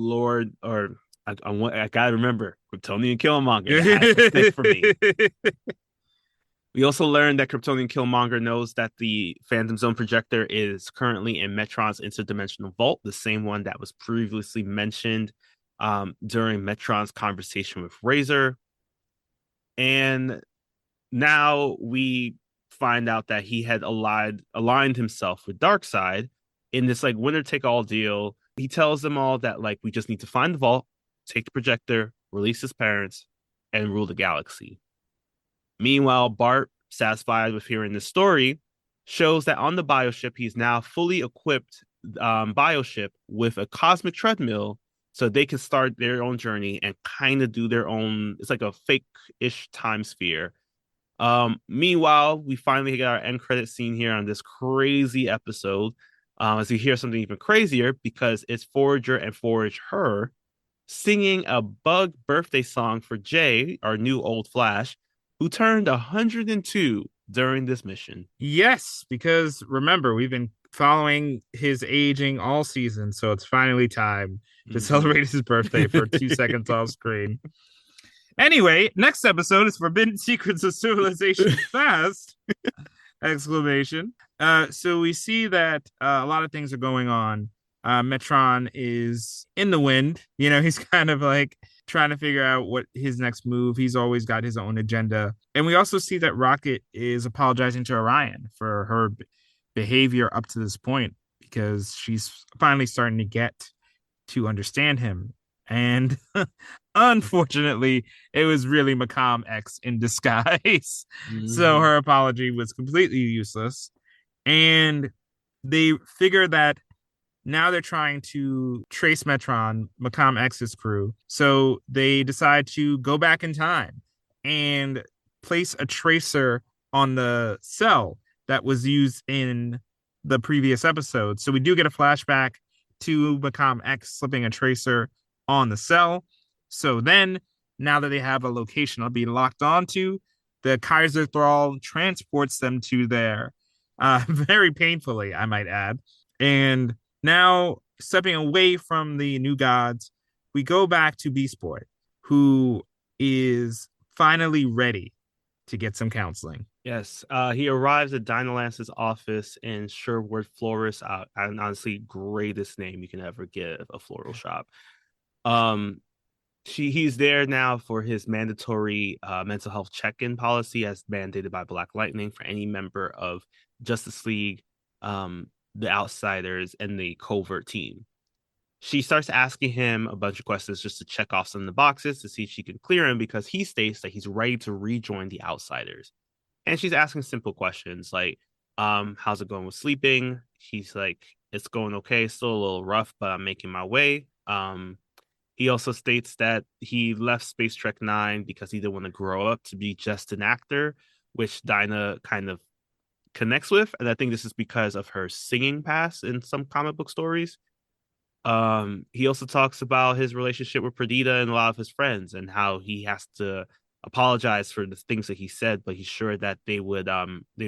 S2: I gotta remember, Kryptonian Killmonger. Stick for me. We also learned that Kryptonian Killmonger knows that the Phantom Zone projector is currently in Metron's interdimensional vault, the same one that was previously mentioned during Metron's conversation with Razor. And now we find out that he had aligned himself with Darkseid in this like winner take all deal. He tells them all that like we just need to find the vault, take the projector, release his parents, and rule the galaxy. Meanwhile, Bart satisfied with hearing the story, shows that on the bioship, he's now fully equipped bioship with a cosmic treadmill so they can start their own journey and kind of do their own. It's like a fake-ish time sphere. Meanwhile, we finally got our end credit scene here on this crazy episode. As you hear something even crazier because it's Forager and Forage Her singing a bug birthday song for Jay, our new old Flash, who turned 102 during this mission.
S1: Yes, because remember, we've been following his aging all season, so it's finally time to celebrate his birthday for 2 seconds off screen. Anyway, next episode is Forbidden Secrets of Civilization Fast! Exclamation. So we see that a lot of things are going on. Metron is in the wind. You know, he's kind of like trying to figure out what his next move. He's always got his own agenda. And we also see that Rocket is apologizing to Orion for her behavior up to this point because she's finally starting to get to understand him. And unfortunately, it was really Macomb X in disguise. So her apology was completely useless. And they figure that now they're trying to trace Metron, Macomb X's crew. So they decide to go back in time and place a tracer on the cell that was used in the previous episode. So we do get a flashback to Macomb X slipping a tracer on the cell. So then, now that they have a location I'll be locked onto, the Kaiser Thrall transports them to there, very painfully, I might add. And now, stepping away from the New Gods, we go back to Beast Boy, who is finally ready to get some counseling.
S2: Yes, he arrives at Dynalance's office in Sherwood Florist. And honestly, greatest name you can ever give a floral shop. He's there now for his mandatory mental health check-in policy as mandated by Black Lightning for any member of Justice League, the Outsiders, and the Covert team. She starts asking him a bunch of questions just to check off some of the boxes to see if she can clear him because he states that he's ready to rejoin the Outsiders. And she's asking simple questions like, how's it going with sleeping? He's like, it's going okay, still a little rough, but I'm making my way. He also states that he left Space Trek 9 because he didn't want to grow up to be just an actor, which Dinah kind of connects with. And I think this is because of her singing past in some comic book stories. He also talks about his relationship with Perdita and a lot of his friends and how he has to apologize for the things that he said, but he's sure that they will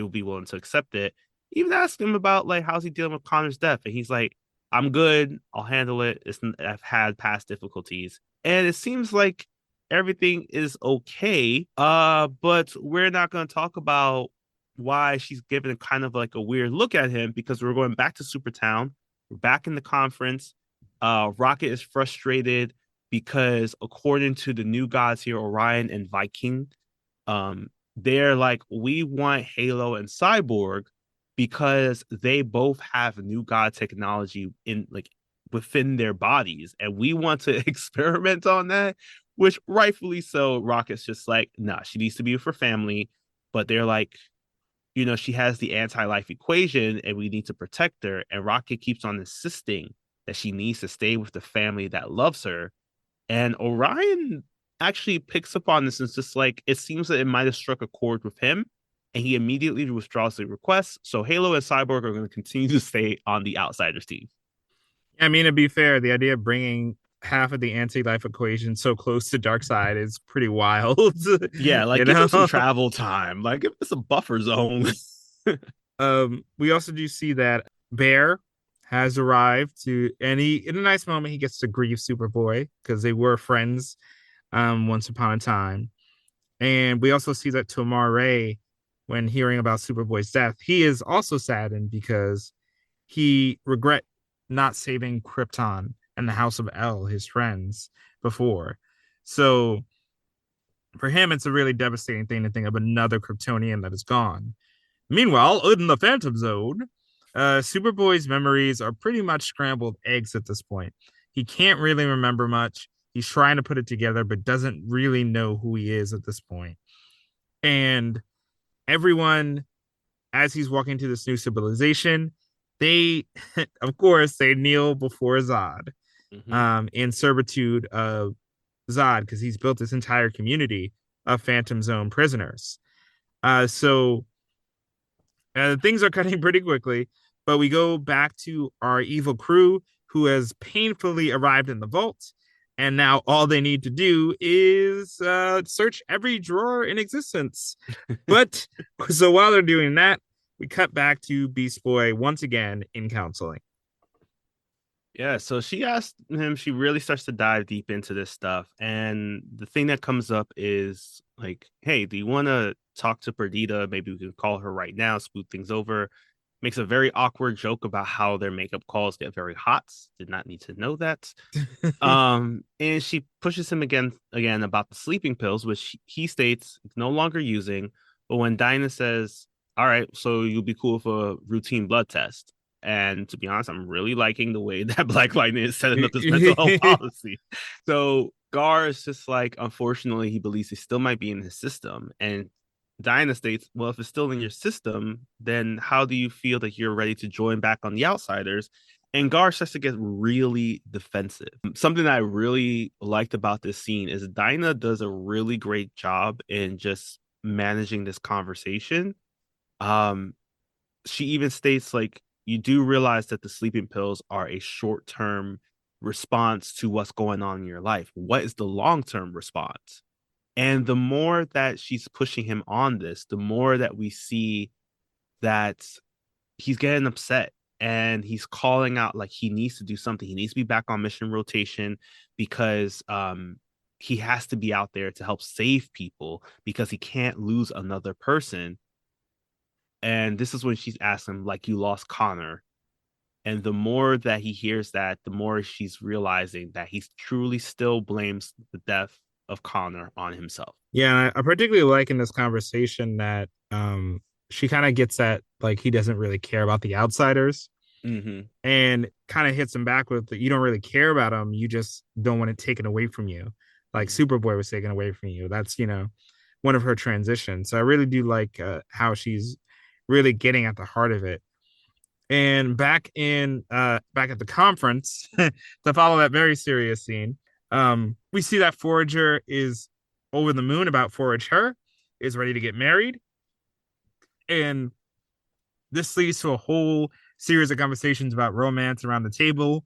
S2: be willing to accept it. Even asked him about like how's he dealing with Connor's death, and he's like, I'm good. I'll handle it. I've had past difficulties. And it seems like everything is okay. But we're not going to talk about why she's given kind of like a weird look at him because we're going back to Supertown. We're back in the conference. Rocket is frustrated because according to the New Gods here, Orion and Viking, they're like, we want Halo and Cyborg because they both have New God technology in like within their bodies, and we want to experiment on that, which rightfully so. Rocket's just like, nah, she needs to be with her family, but they're like, you know, she has the anti-life equation and we need to protect her. And Rocket keeps on insisting that she needs to stay with the family that loves her. And Orion actually picks up on this and it's just like, it seems that it might have struck a chord with him. And he immediately withdraws the request. So Halo and Cyborg are going to continue to stay on the Outsiders team.
S1: I mean, to be fair, the idea of bringing half of the anti-life equation so close to Darkseid is pretty wild.
S2: Yeah, like give him some travel time. Like give us a buffer zone.
S1: We also do see that Bear has arrived to, and he, in a nice moment, he gets to grieve Superboy because they were friends once upon a time. And we also see that Tomar-Re, when hearing about Superboy's death, he is also saddened because he regret not saving Krypton and the House of El, his friends, before. So for him, it's a really devastating thing to think of another Kryptonian that is gone. Meanwhile, in the Phantom Zone, Superboy's memories are pretty much scrambled eggs at this point. He can't really remember much. He's trying to put it together, but doesn't really know who he is at this point. And everyone, as he's walking to this new civilization, they, of course, they kneel before Zod,
S2: Hmm.
S1: in servitude of Zod, because he's built this entire community of Phantom Zone prisoners. So things are cutting pretty quickly, but we go back to our evil crew who has painfully arrived in the vault. And now all they need to do is search every drawer in existence. But so while they're doing that, we cut back to Beast Boy once again in counseling.
S2: Yeah, so she asked him, she really starts to dive deep into this stuff. And the thing that comes up is like, hey, do you want to talk to Perdita? Maybe we can call her right now, smooth things over. Makes a very awkward joke about how their makeup calls get very hot. Did not need to know that. And she pushes him again about the sleeping pills, which he states he's no longer using. But when Dinah says, "All right, so you'll be cool for a routine blood test," and to be honest, I'm really liking the way that Black Lightning is setting up this mental health policy. So Gar is just like, unfortunately, he believes he still might be in his system, and Dinah states, "Well, if it's still in your system, then how do you feel that you're ready to join back on the Outsiders?" And Gar starts to get really defensive. Something that I really liked about this scene is Dinah does a really great job in just managing this conversation. Um, she even states like, you do realize that the sleeping pills are a short-term response to what's going on in your life. What is the long-term response? And the more that she's pushing him on this, the more that we see that he's getting upset and he's calling out like he needs to do something. He needs to be back on mission rotation because he has to be out there to help save people because he can't lose another person. And this is when she's asking, like, you lost Connor. And the more that he hears that, the more she's realizing that he truly still blames the death of Connor on himself.
S1: Yeah, I particularly like in this conversation that she kind of gets at like he doesn't really care about the outsiders
S2: Mm-hmm.
S1: and kind of hits him back with that you don't really care about them, you just don't want it taken away from you. Like
S2: Mm-hmm.
S1: Superboy was taken away from you. That's, one of her transitions. So I really do like how she's really getting at the heart of it. And back at the conference to follow that very serious scene, we see that Forager is over the moon about Forage Her, is ready to get married. And this leads to a whole series of conversations about romance around the table.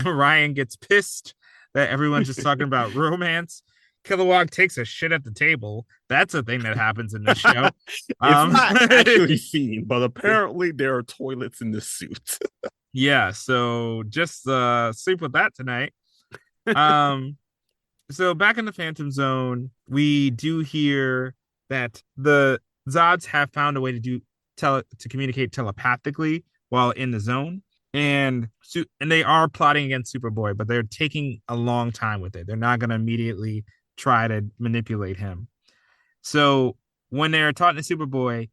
S1: Ryan gets pissed that everyone's just talking about romance. Kilowog takes a shit at the table. That's a thing that happens in this show.
S2: It's
S1: Um,
S2: not actually seen, but apparently there are toilets in this suit.
S1: yeah, so just sleep with that tonight. Um, so back in the Phantom Zone, we do hear that the Zods have found a way to to communicate telepathically while in the zone, and they are plotting against Superboy, but they're taking a long time with it. They're not going to immediately try to manipulate him. So when they're talking to Superboy,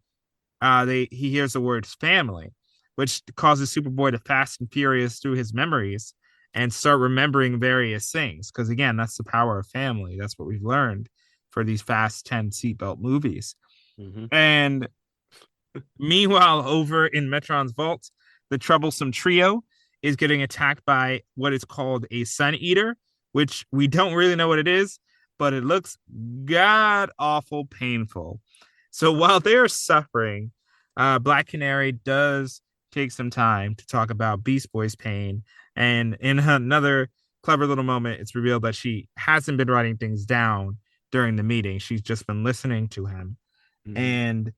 S1: he hears the words family, which causes Superboy to fast and furious through his memories and start remembering various things. Because again, that's the power of family. That's what we've learned for these Fast 10 seatbelt movies.
S2: Mm-hmm.
S1: And meanwhile, over in Metron's vault, the troublesome trio is getting attacked by what is called a Sun Eater, which we don't really know what it is, but it looks god awful painful. So while they're suffering, Black Canary does take some time to talk about Beast Boy's pain. And in another clever little moment, it's revealed that she hasn't been writing things down during the meeting. She's just been listening to him.
S2: Mm-hmm.
S1: And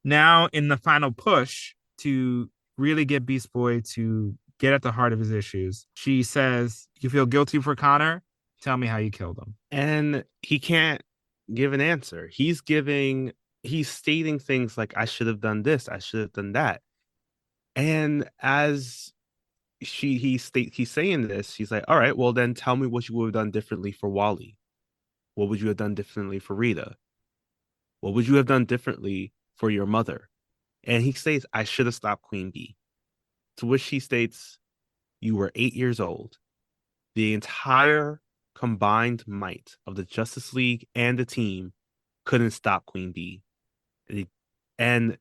S1: now, in the final push to really get Beast Boy to get at the heart of his issues, she says, "You feel guilty for Connor? Tell me how you killed him."
S2: And he can't give an answer. He's stating things like, I should have done this, I should have done that. And as he's saying this, she's like, all right, well then tell me what you would have done differently for Wally. What would you have done differently for Rita? What would you have done differently for your mother? And he states, I should have stopped Queen Bee. To which she states, you were 8 years old. The entire combined might of the Justice League and the team couldn't stop Queen Bee. And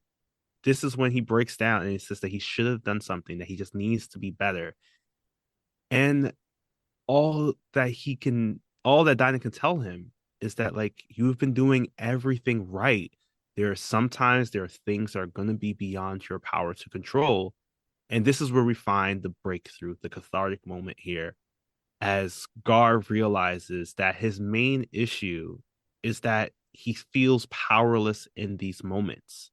S2: this is when he breaks down and he says that he should have done something, that he just needs to be better. And all that Dinah can tell him is that, like, you've been doing everything right. Sometimes there are things that are going to be beyond your power to control. And this is where we find the breakthrough, the cathartic moment here, as Gar realizes that his main issue is that he feels powerless in these moments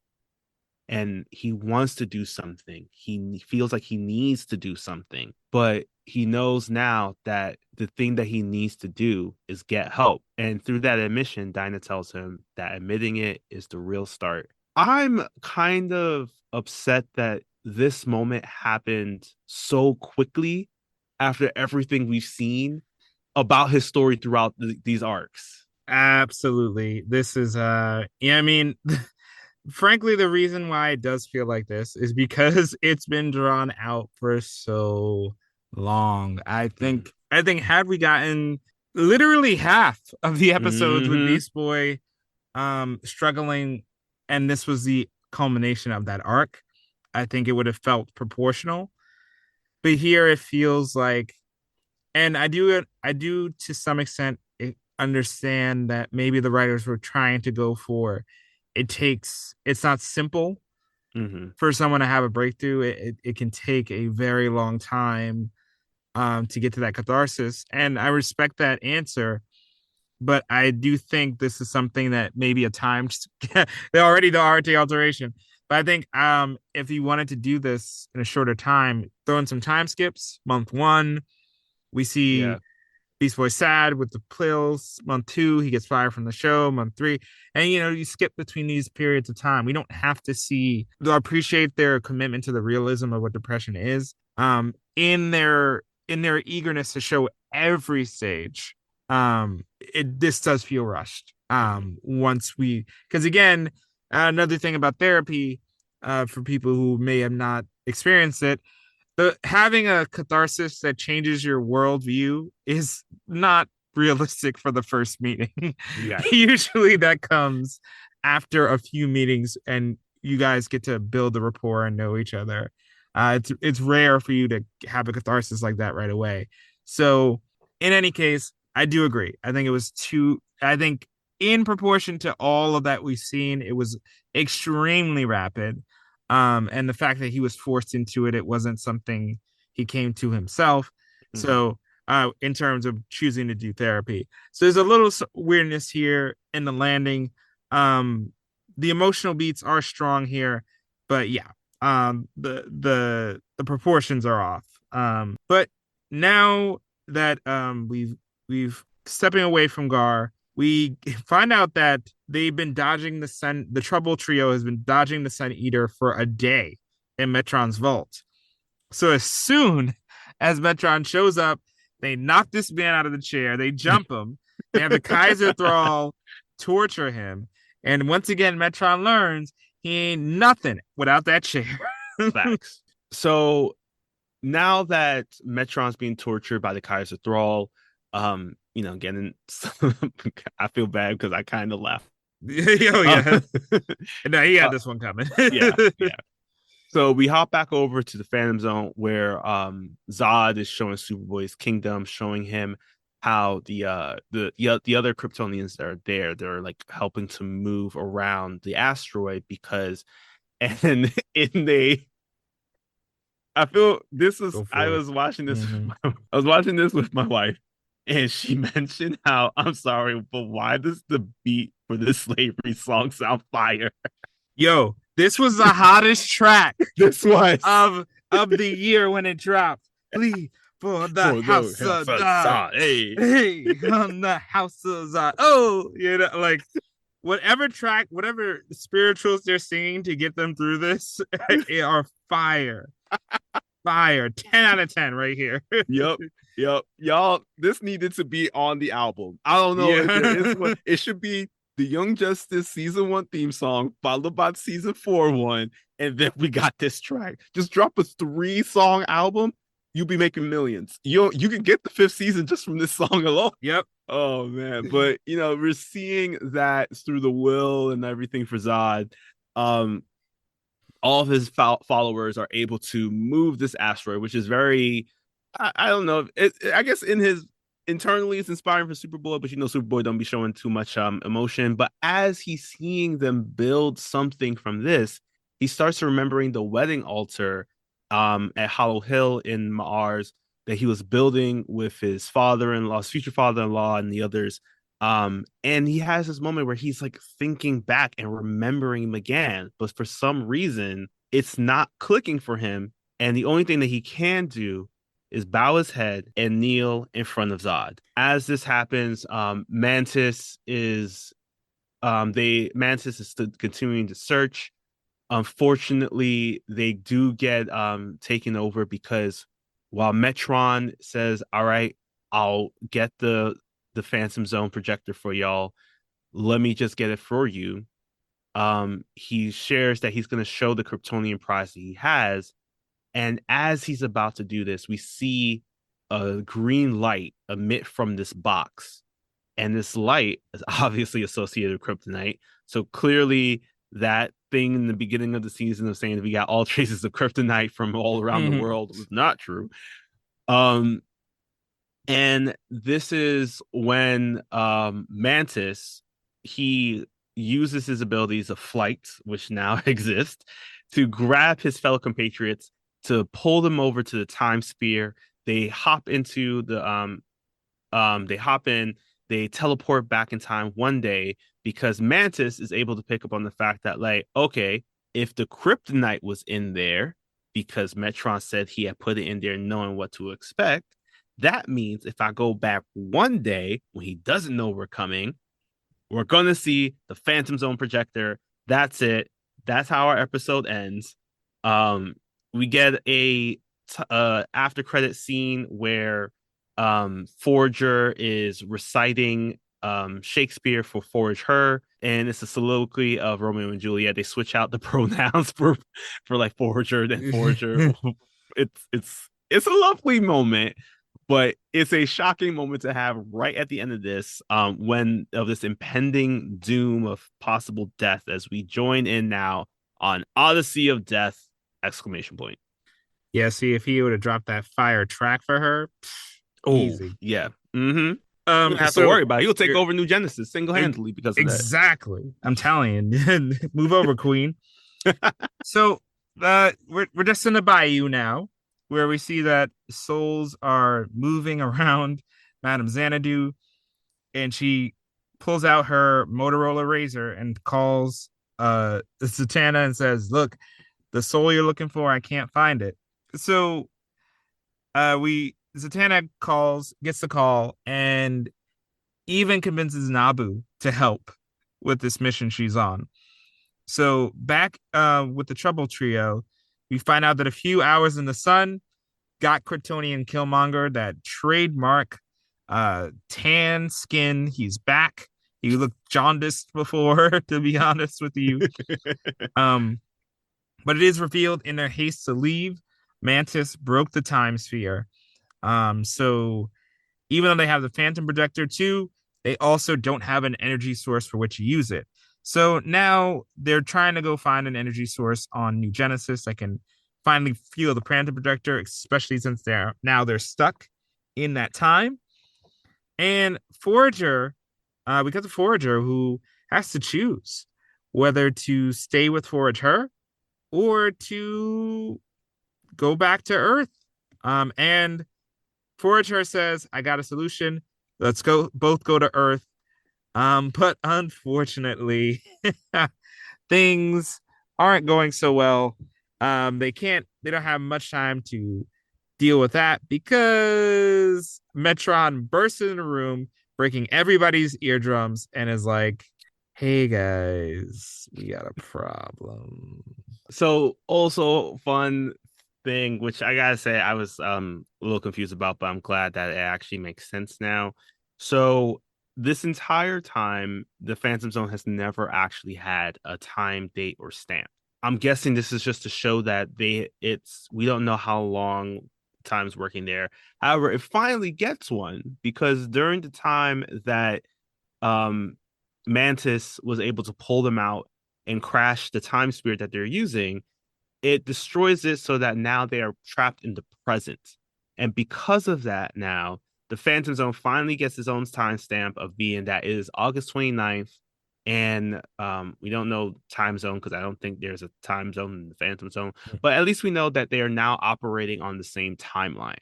S2: and he wants to do something. He feels like he needs to do something, but he knows now that the thing that he needs to do is get help. And through that admission, Dinah tells him that admitting it is the real start. I'm kind of upset that this moment happened so quickly after everything we've seen about his story throughout these arcs.
S1: Absolutely. This is yeah, I mean, frankly, the reason why it does feel like this is because it's been drawn out for so long. I think had we gotten literally half of the episodes with
S2: Mm-hmm.
S1: Beast Boy struggling, and this was the culmination of that arc, I think it would have felt proportional. But here it feels like, and I do to some extent understand that maybe the writers were trying to go for, it's not simple
S2: Mm-hmm.
S1: for someone to have a breakthrough. It can take a very long time to get to that catharsis, and I respect that answer. But I do think this is something that maybe at times they're already the RT alteration. But I think if you wanted to do this in a shorter time, throw in some time skips. Month one, we see
S2: Yeah.
S1: Beast Boy sad with the pills. Month two, he gets fired from the show. Month three, and you skip between these periods of time. We don't have to see. They'll appreciate their commitment to the realism of what depression is. In their eagerness to show every stage. This does feel rushed. Once we, because again, another thing about therapy, for people who may have not experienced it, having a catharsis that changes your worldview is not realistic for the first meeting.
S2: Yeah.
S1: Usually that comes after a few meetings and you guys get to build the rapport and know each other. It's rare for you to have a catharsis like that right away. So in any case, I do agree. I think in proportion to all of that we've seen, it was extremely rapid. And the fact that he was forced into it, it wasn't something he came to himself.
S2: Mm-hmm.
S1: So, in terms of choosing to do therapy, so there's a little weirdness here in the landing. The emotional beats are strong here, but yeah, the proportions are off. But now that we've stepping away from Gar, we find out that they've been dodging the Sun. The Trouble Trio has been dodging the Sun Eater for a day in Metron's vault. So as soon as Metron shows up, they knock this man out of the chair. They jump him. They have the Kaiser Thrall torture him. And once again, Metron learns he ain't nothing without that chair.
S2: Facts. So now that Metron's being tortured by the Kaiser Thrall, getting I feel bad because I kind of laughed.
S1: Oh yeah. No, he had
S2: uh,
S1: this one coming.
S2: yeah, yeah. So we hop back over to the Phantom Zone where Zod is showing Superboy's kingdom, showing him how the other Kryptonians that are there, they're like helping to move around the asteroid because and in they I feel this is I was watching this
S1: Mm-hmm.
S2: I was watching this with my wife and she mentioned how I'm sorry, but why does the beat for this slavery song sound fire?
S1: Yo, this was the hottest track
S2: This was
S1: of the year when it dropped. Please for the house of God.
S2: Hey.
S1: Hey, on the house of God. Oh, like whatever spirituals they're singing to get them through this are fire. Fire. 10 out of 10 right here.
S2: Yep. Y'all, this needed to be on the album. I don't know if there is one. It should be the Young Justice season 1 theme song, followed by season 4 one, and then we got this track. Just drop a 3-song album, you'll be making millions. You can get the 5th season just from this song alone.
S1: Yep.
S2: Oh man. But we're seeing that through the will and everything for Zod. um, all of his followers are able to move this asteroid, which is very, I don't know, I guess in his internally it's inspiring for Superboy, but Superboy don't be showing too much emotion. But as he's seeing them build something from this, he starts remembering the wedding altar at Hollow Hill in Mars that he was building with his father-in-law, his future father-in-law, and the others. And he has this moment where he's like thinking back and remembering him again, but for some reason, it's not clicking for him. And the only thing that he can do is bow his head and kneel in front of Zod. As this happens, Mantis is still continuing to search. Unfortunately, they do get taken over because while Metron says, "All right, I'll get the Phantom Zone projector for y'all. Let me just get it for you." He shares that he's going to show the Kryptonian prize that he has. And as he's about to do this, we see a green light emit from this box. And this light is obviously associated with kryptonite. So clearly, that thing in the beginning of the season of saying that we got all traces of kryptonite from all around the world was not true. And this is when Mantis, he uses his abilities of flight, which now exist, to grab his fellow compatriots, to pull them over to the time sphere. They hop into they teleport back in time one day because Mantis is able to pick up on the fact that, like, okay, if the kryptonite was in there because Metron said he had put it in there knowing what to expect, that means if I go back one day when he doesn't know we're coming, we're going to see the Phantom Zone projector. That's it. That's how our episode ends. We get a after credit scene where Forager is reciting Shakespeare for Forage Her, and it's a soliloquy of Romeo and Juliet. They switch out the pronouns for like Forager and Forager. It's a lovely moment, but it's a shocking moment to have right at the end of this, when of this impending doom of possible death as we join in now on Odyssey of Death! Exclamation point.
S1: Yeah, see, if he would have dropped that fire track for her, easy.
S2: Yeah. Mm-hmm. You don't have to worry about it. He'll take over New Genesis single-handedly because of
S1: exactly. That. I'm telling you. Move over, Queen. So we're just in the bayou now, where we see that souls are moving around Madame Xanadu, and she pulls out her Motorola Razor and calls Zatanna and says, "Look, the soul you're looking for, I can't find it." So Zatanna gets the call, and even convinces Nabu to help with this mission she's on. So back with the Trouble Trio, we find out that a few hours in the sun got Kryptonian Killmonger, that trademark tan skin. He's back. He looked jaundiced before, to be honest with you. But it is revealed in their haste to leave, Mantis broke the time sphere. So even though they have the Phantom Projector too, they also don't have an energy source for which to use it. So now they're trying to go find an energy source on New Genesis that can finally fuel the Phantom Projector, especially since they're stuck in that time. And Forager, we got the Forager who has to choose whether to stay with Forage Her or to go back to Earth. And Forage Her says, "I got a solution. Let's both go to Earth." But unfortunately, things aren't going so well. They don't have much time to deal with that because Metron bursts in the room, breaking everybody's eardrums, and is like, "Hey guys, we got a problem."
S2: So also fun thing, which I gotta say I was a little confused about, but I'm glad that it actually makes sense now. So this entire time, the Phantom Zone has never actually had a time, date, or stamp. I'm guessing this is just to show that we don't know how long time's working there. However, it finally gets one because during the time that Mantis was able to pull them out and crash the time spirit that they're using, it destroys it so that now they are trapped in the present. And because of that, now the Phantom Zone finally gets its own timestamp of being that it is August 29th. And we don't know time zone because I don't think there's a time zone in the Phantom Zone, but at least we know that they are now operating on the same timeline.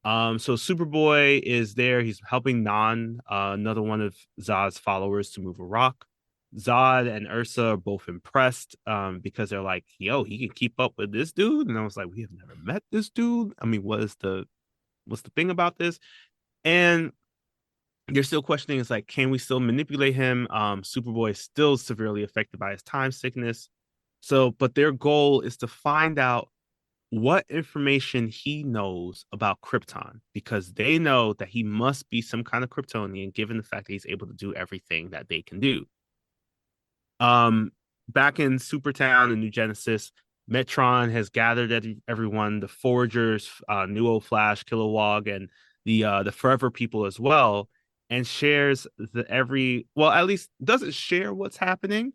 S2: So Superboy is there. He's helping Nan, another one of Zod's followers, to move a rock. Zod and Ursa are both impressed because they're like, yo, he can keep up with this dude. And I was like, we have never met this dude. I mean, what's the thing about this? And they're still questioning, it's like, can we still manipulate him? Superboy is still severely affected by his time sickness. So, but their goal is to find out what information he knows about Krypton, because they know that he must be some kind of Kryptonian given the fact that he's able to do everything that they can do. Back in Supertown and New Genesis, Metron has gathered everyone, the Foragers, Nuo, Flash, Kilowog, and the Forever People as well, and shares at least doesn't share what's happening,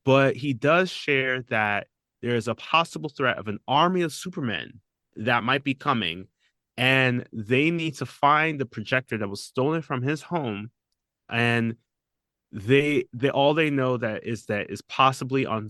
S2: but he does share that there is a possible threat of an army of Supermen that might be coming, and they need to find the projector that was stolen from his home, and they all they know that is possibly on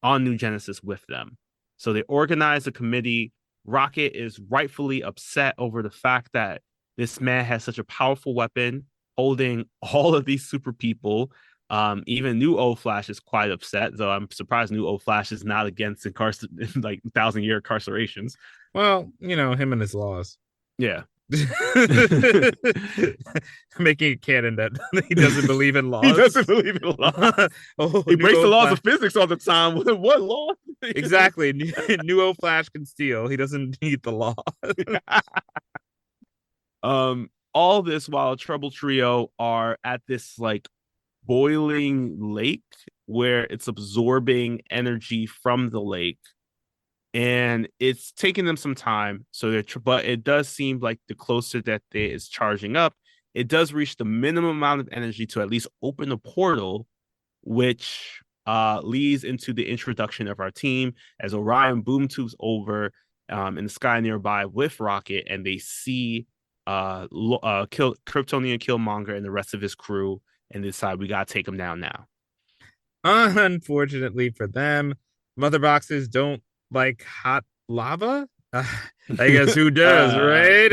S2: New Genesis with them. So they organize a committee. Rocket is rightfully upset over the fact that this man has such a powerful weapon holding all of these super people. Even New O Flash is quite upset, though I'm surprised New O Flash is not against like 1,000-year incarcerations.
S1: Well, him and his laws.
S2: Yeah.
S1: Making it canon that he doesn't believe in laws.
S2: He doesn't believe in laws. He breaks the laws of physics all the time. What law?
S1: Exactly. New O Flash can steal. He doesn't need the law.
S2: All this while Trouble Trio are at this like boiling lake where it's absorbing energy from the lake, and it's taking them some time. So but it does seem like the closer that it is charging up, it does reach the minimum amount of energy to at least open a portal, which leads into the introduction of our team as Orion boom tubes over in the sky nearby with Rocket, and they see Kryptonian Killmonger and the rest of his crew, and decide we gotta take him down now.
S1: Unfortunately for them, mother boxes don't like hot lava. I guess who does, right?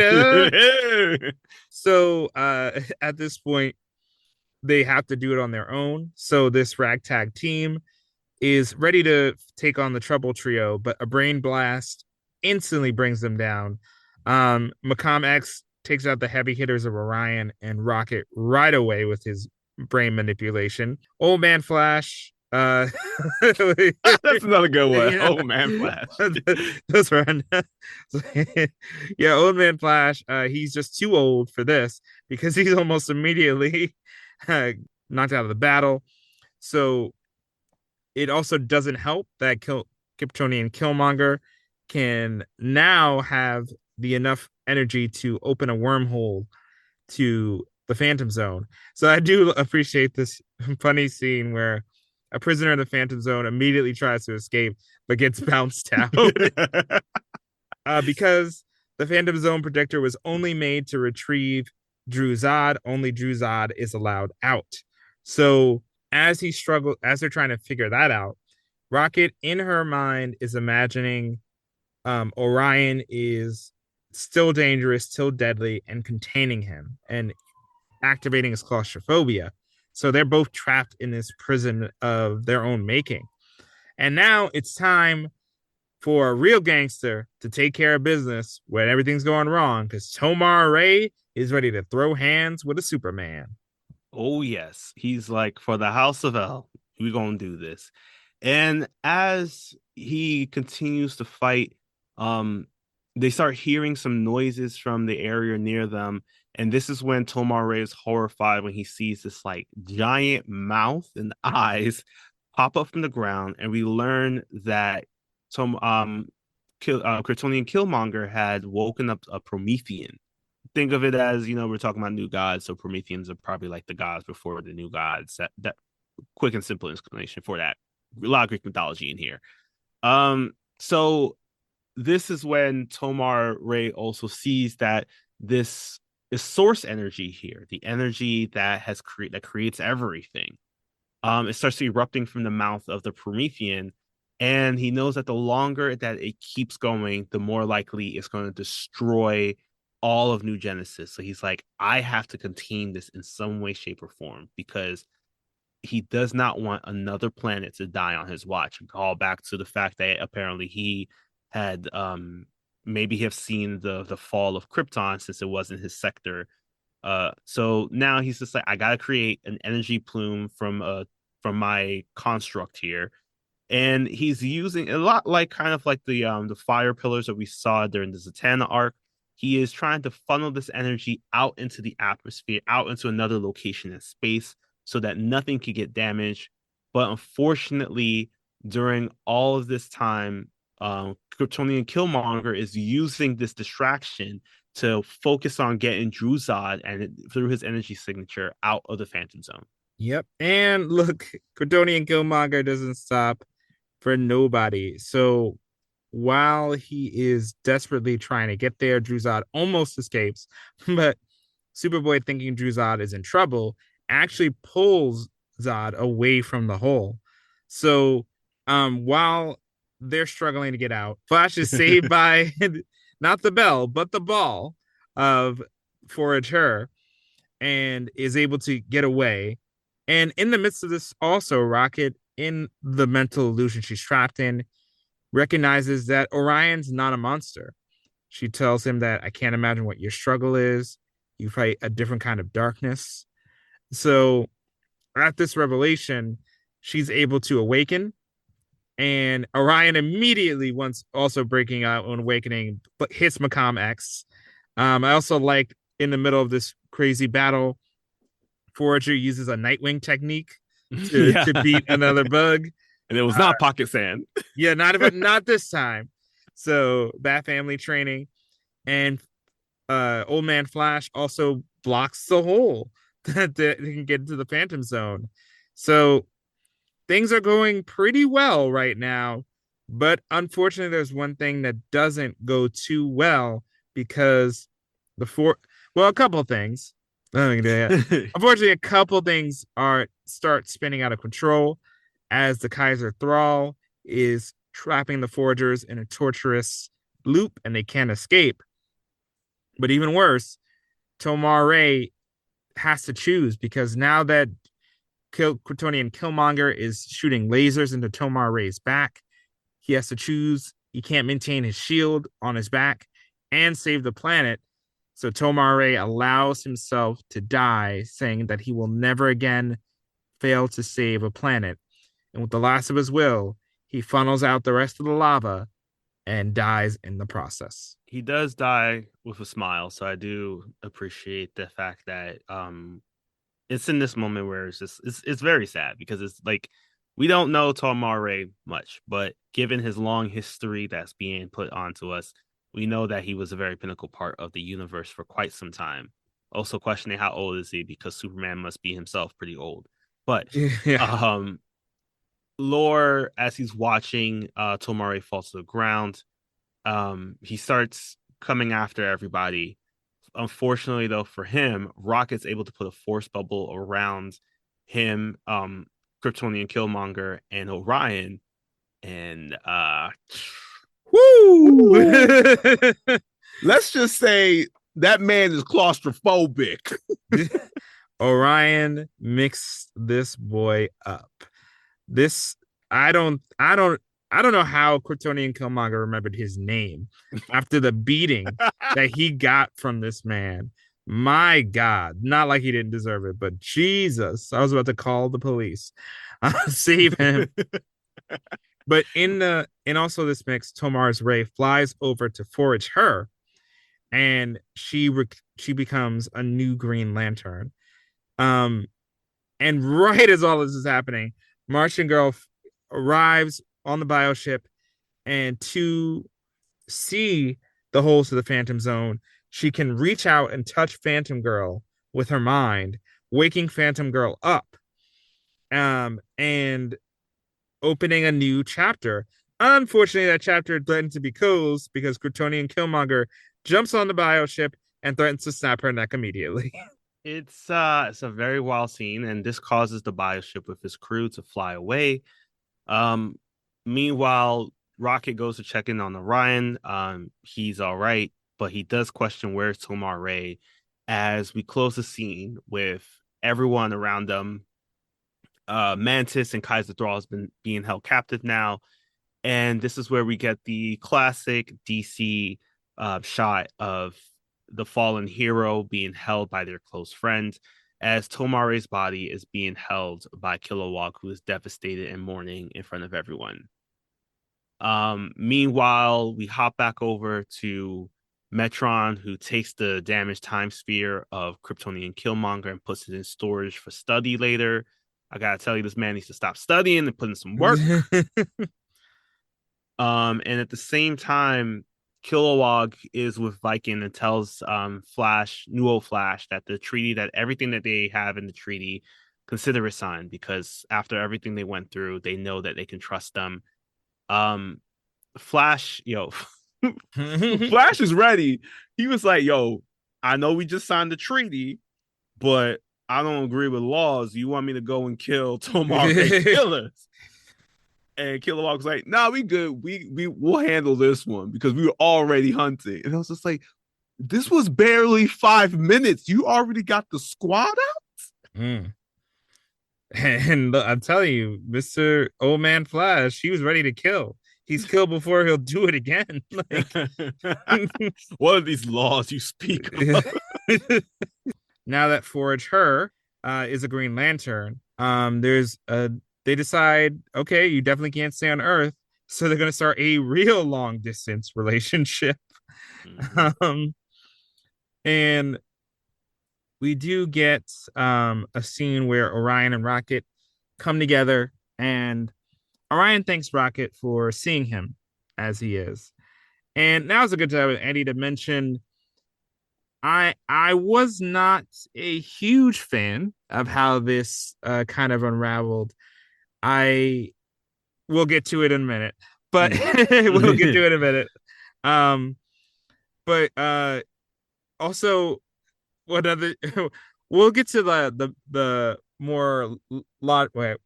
S1: So at this point, they have to do it on their own. So this ragtag team is ready to take on the Trouble Trio, but a brain blast instantly brings them down. Macom X takes out the heavy hitters of Orion and Rocket right away with his brain manipulation. Old Man Flash.
S2: That's another good one. Yeah. Old Man Flash.
S1: That's right. Yeah, Old Man Flash. He's just too old for this because he's almost immediately knocked out of the battle. So it also doesn't help that Kryptonian Killmonger can now have the enough energy to open a wormhole to the Phantom Zone. So I do appreciate this funny scene where a prisoner in the Phantom Zone immediately tries to escape but gets bounced out. Because the Phantom Zone projector was only made to retrieve Drew Zod. Only Drew Zod is allowed out. So as they're trying to figure that out, Rocket in her mind is imagining Orion is still dangerous, still deadly, and containing him and activating his claustrophobia. So they're both trapped in this prison of their own making. And now it's time for a real gangster to take care of business when everything's going wrong, because Tomar Ray is ready to throw hands with a Superman.
S2: Oh, yes. He's like, for the House of El, we're going to do this. And as he continues to fight, they start hearing some noises from the area near them. And this is when Tomar Ray is horrified when he sees this like giant mouth and eyes pop up from the ground. And we learn that Kryptonian Killmonger had woken up a Promethean. Think of it as, we're talking about new gods. So Prometheans are probably like the gods before the new gods that quick and simple explanation for that. A lot of Greek mythology in here. So this is when Tomar-Re also sees that this is source energy here, the energy that creates everything. It starts erupting from the mouth of the Promethean, and he knows that the longer that it keeps going, the more likely it's going to destroy all of New Genesis. So he's like, I have to contain this in some way, shape, or form, because he does not want another planet to die on his watch. And call back to the fact that apparently he had maybe have seen the fall of Krypton, since it wasn't his sector. So now he's just like, I gotta create an energy plume from my construct here. And he's using a lot like kind of like the fire pillars that we saw during the Zatanna arc. He is trying to funnel this energy out into the atmosphere, out into another location in space, so that nothing could get damaged. But unfortunately, during all of this time, Kryptonian Killmonger is using this distraction to focus on getting Druzad and through his energy signature out of the Phantom Zone.
S1: Yep. And look, Kryptonian Killmonger doesn't stop for nobody. So while he is desperately trying to get there, Druzad almost escapes, but Superboy, thinking Druzad is in trouble, actually pulls Zod away from the hole. So while they're struggling to get out, Flash is saved by not the bell, but the ball of Forager, and is able to get away. And in the midst of this, also, Rocket, in the mental illusion she's trapped in, recognizes that Orion's not a monster. She tells him that, I can't imagine what your struggle is. You fight a different kind of darkness. So at this revelation, she's able to awaken. And Orion immediately, once also breaking out and awakening, hits Macom X. I also like, in the middle of this crazy battle, Forager uses a Nightwing technique to beat another bug.
S2: And it was not Pocket Sand.
S1: Yeah, not this time. So Bat Family training. And Old Man Flash also blocks the hole that they can get into the Phantom Zone. So things are going pretty well right now. But unfortunately, there's one thing that doesn't go too well, because a couple of things. Unfortunately, a couple things start spinning out of control, as the Kaiser Thrall is trapping the Forgers in a torturous loop and they can't escape. But even worse, Tomar-Re has to choose, because now that Kryptonian Killmonger is shooting lasers into Tomar-Re's back, he has to choose. He can't maintain his shield on his back and save the planet. So Tomar-Re allows himself to die, saying that he will never again fail to save a planet. And with the last of his will, he funnels out the rest of the lava and dies in the process.
S2: He does die with a smile, so I do appreciate the fact that it's in this moment where it's very sad, because it's like, we don't know Tomar-Re much, but given his long history that's being put onto us, we know that he was a very pinnacle part of the universe for quite some time. Also questioning how old is he, because Superman must be himself pretty old. But Lore, as he's watching Tomar-Re fall to the ground, he starts coming after everybody. Unfortunately, though, for him, Rocket's able to put a force bubble around him, Kryptonian Killmonger, and Orion. And
S3: woo! Let's just say that man is claustrophobic.
S1: Orion mixed this boy up. I don't know how Kryptonian Killmonger remembered his name after the beating that he got from this man. My God, not like he didn't deserve it, but Jesus, I was about to call the police. Save him. But in also this mix, Tomar-Re flies over to forage her, and she becomes a new Green Lantern. And right as all this is happening, Martian Girl arrives on the bioship, and to see the holes to the Phantom Zone, she can reach out and touch Phantom Girl with her mind, waking Phantom Girl up. and opening a new chapter. Unfortunately, that chapter threatened to be closed because Kryptonian Killmonger jumps on the bioship and threatens to snap her neck immediately.
S2: It's a very wild scene, and this causes the bioship with his crew to fly away. Um, Meanwhile, Rocket goes to check in on Orion. He's all right, but he does question where's Tomar-Re as we close the scene with everyone around them. Mantis and Kaiser Thrall has been being held captive now, and this is where we get the classic DC shot of the fallen hero being held by their close friend, as Tomar-Re's body is being held by Kilowog, who is devastated and mourning in front of everyone. Meanwhile, we hop back over to Metron, who takes the damaged time sphere of Kryptonian Killmonger and puts it in storage for study later. I gotta tell you, this man needs to stop studying and put in some work. And at the same time, Kilowog is with Viking and tells Nuo Flash that the treaty, that everything that they have in the treaty, consider it signed, because after everything they went through, they know that they can trust them. Flash
S3: Flash is ready. He was like, yo, I know we just signed the treaty, but I don't agree with laws. You want me to go and kill Tomar-Re killers? And Kilowog was like, nah, we good. We'll handle this one because we were already hunting. And I was just like, this was barely 5 minutes. You already got the squad out?
S1: Mm. And I'm telling you, Mr. Old Man Flash, he was ready to kill. He's killed before he'll do it again.
S3: What are these laws you speak of?
S1: Now that Forge Her is a Green Lantern, they decide, okay, you definitely can't stay on Earth, so they're going to start a real long distance relationship.
S2: Mm-hmm.
S1: And we do get a scene where Orion and Rocket come together, and Orion thanks Rocket for seeing him as he is. And now's a good time, Eddie, to mention I was not a huge fan of how this kind of unraveled. I will get to it in a minute, but we'll get to it in a minute. But also, what other? We'll get to the more lot. Wait,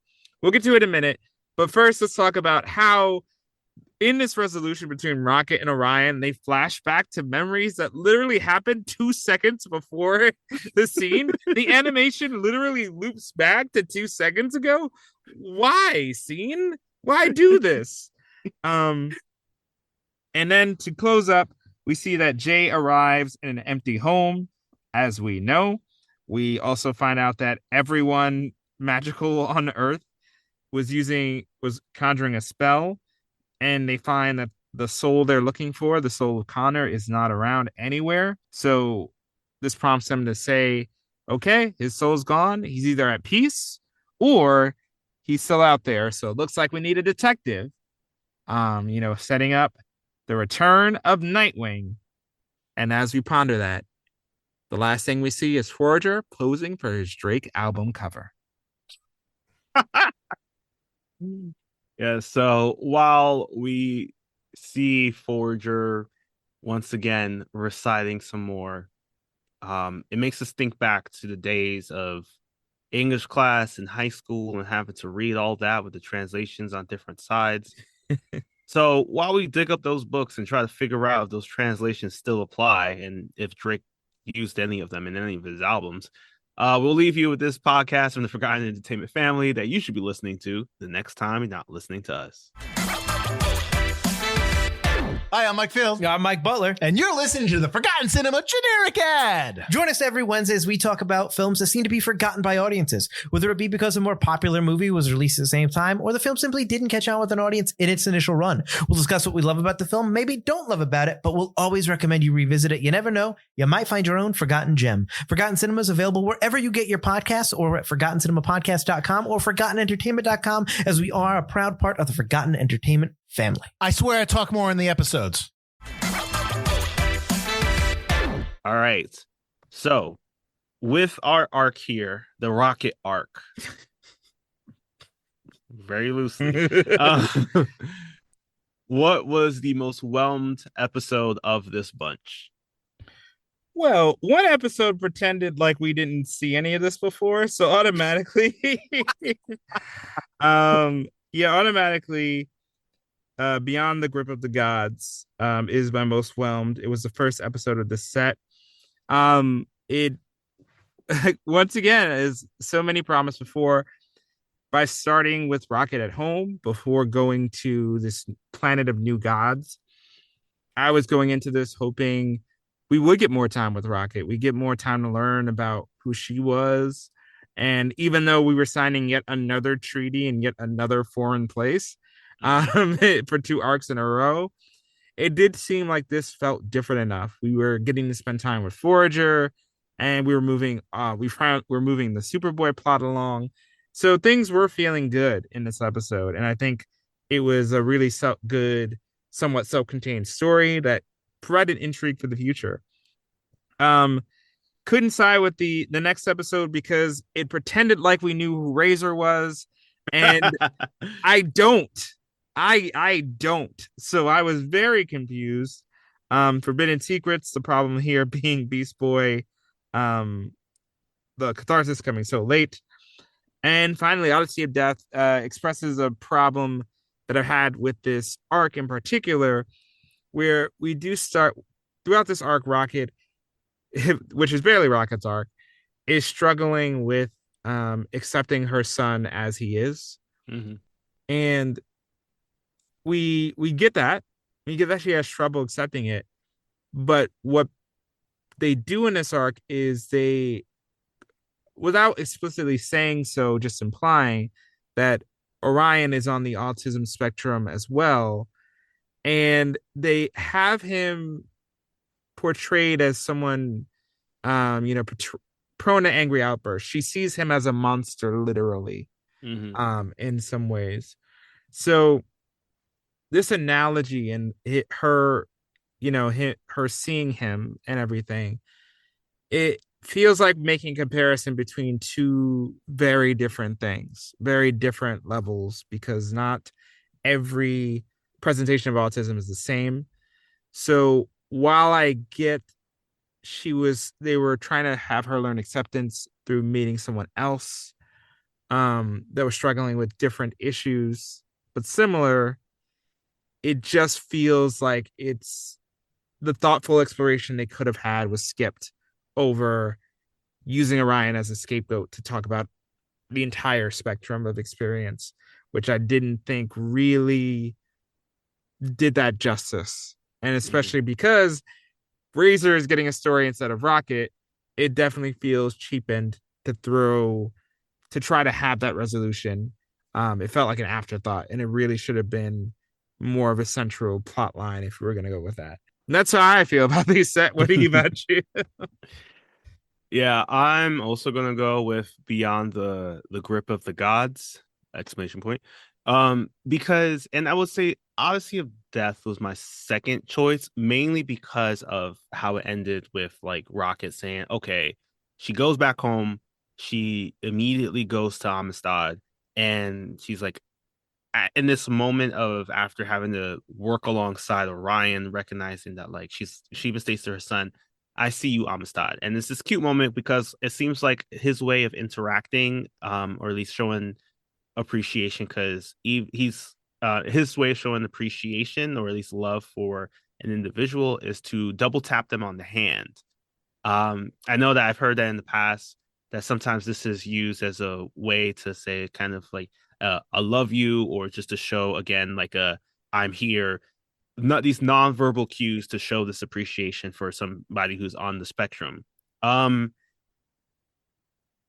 S1: we'll get to it in a minute. But first, let's talk about how in this resolution between Rocket and Orion, they flash back to memories that literally happened 2 seconds before the scene. The animation literally loops back to 2 seconds ago. Why, scene? Why do this? And then to close up, we see that Jay arrives in an empty home, as we know. We also find out that everyone magical on Earth was conjuring a spell, and they find that the soul they're looking for, the soul of Connor, is not around anywhere. So this prompts them to say, okay, his soul's gone. He's either at peace or he's still out there. So it looks like we need a detective, setting up the return of Nightwing. And as we ponder that, the last thing we see is Forager posing for his Drake album cover.
S2: Yeah, so while we see Forager once again reciting some more, it makes us think back to the days of English class in high school and having to read all that with the translations on different sides. So while we dig up those books and try to figure out if those translations still apply and if Drake used any of them in any of his albums, we'll leave you with this podcast from the Forgotten Entertainment family that you should be listening to the next time you're not listening to us.
S4: Hi, I'm Mike Field.
S5: I'm Mike Butler.
S4: And you're listening to the Forgotten Cinema Generic Ad.
S5: Join us every Wednesday as we talk about films that seem to be forgotten by audiences, whether it be because a more popular movie was released at the same time or the film simply didn't catch on with an audience in its initial run. We'll discuss what we love about the film, maybe don't love about it, but we'll always recommend you revisit it. You never know, you might find your own forgotten gem. Forgotten Cinema is available wherever you get your podcasts or at ForgottenCinemaPodcast.com or ForgottenEntertainment.com, as we are a proud part of the Forgotten Entertainment family.
S4: I swear I talk more in the episodes.
S2: All right. So with our arc here, the Rocket arc,
S3: very loosely. What was the most whelmed episode of this bunch?
S1: Well, one episode pretended like we didn't see any of this before, so automatically, automatically, Beyond the Grip of the Gods, is my most whelmed. It was the first episode of the set. It once again, as so many promised before, by starting with Rocket at home before going to this planet of new gods, I was going into this hoping we would get more time with Rocket. We get more time to learn about who she was. And even though we were signing yet another treaty in yet another foreign place, for 2 arcs in a row, it did seem like this felt different enough. We were getting to spend time with Forager, and we were moving. We're moving the Superboy plot along, so things were feeling good in this episode. And I think it was a really good, somewhat self-contained story that provided intrigue for the future. Couldn't side with the next episode because it pretended like we knew who Razor was, and I don't. I don't. So I was very confused. Forbidden Secrets, the problem here being Beast Boy, the catharsis coming so late. And finally, Odyssey of Death expresses a problem that I've had with this arc in particular, where we do start throughout this arc, Rocket, which is barely Rocket's arc, is struggling with accepting her son as he is.
S3: Mm-hmm.
S1: And we get that. We get that she has trouble accepting it. But what they do in this arc is they, without explicitly saying so, just implying that Orion is on the autism spectrum as well. And they have him portrayed as someone, prone to angry outbursts. She sees him as a monster, literally, in some ways. So this analogy and her seeing him and everything, it feels like making comparison between 2 very different things, very different levels, because not every presentation of autism is the same. So while I get they were trying to have her learn acceptance through meeting someone else that was struggling with different issues but similar, it just feels like it's the thoughtful exploration they could have had was skipped over using Orion as a scapegoat to talk about the entire spectrum of experience, which I didn't think really did that justice. And especially because Razor is getting a story instead of Rocket, it definitely feels cheapened to try to have that resolution. It felt like an afterthought, and it really should have been more of a central plot line if we were going to go with that. And that's how I feel about these set. What do you about you?
S3: Yeah, I'm also gonna go with Beyond the Grip of the Gods! ! Because, and I would say Odyssey of Death was my second choice, mainly because of how it ended with like Rocket saying, okay, she goes back home, she immediately goes to Amistad, and she's like, in this moment of after having to work alongside Orion, recognizing that like she mistakes to her son, I see you, Amistad. And it's this cute moment because it seems like his way of interacting, or at least showing appreciation, because he's his way of showing appreciation or at least love for an individual is to double tap them on the hand. I know that I've heard that in the past, that sometimes this is used as a way to say kind of like I love you, or just to show again like I'm here, not these nonverbal cues to show this appreciation for somebody who's on the spectrum.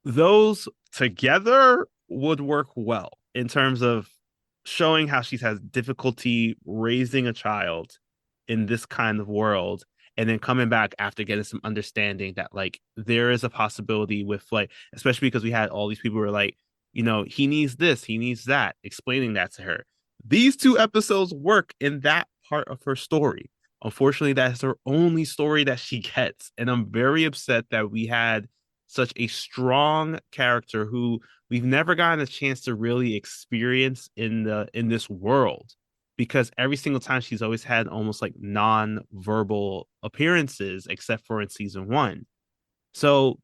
S3: Those together would work well in terms of showing how she has difficulty raising a child in this kind of world, and then coming back after getting some understanding that like there is a possibility with like, especially because we had all these people who were like, he needs this, he needs that, explaining that to her. These 2 episodes work in that part of her story. Unfortunately, that's her only story that she gets, and I'm very upset that we had
S2: such a strong character who we've never gotten a chance to really experience in this world, because every single time she's always had almost like non-verbal appearances, except for in season 1. So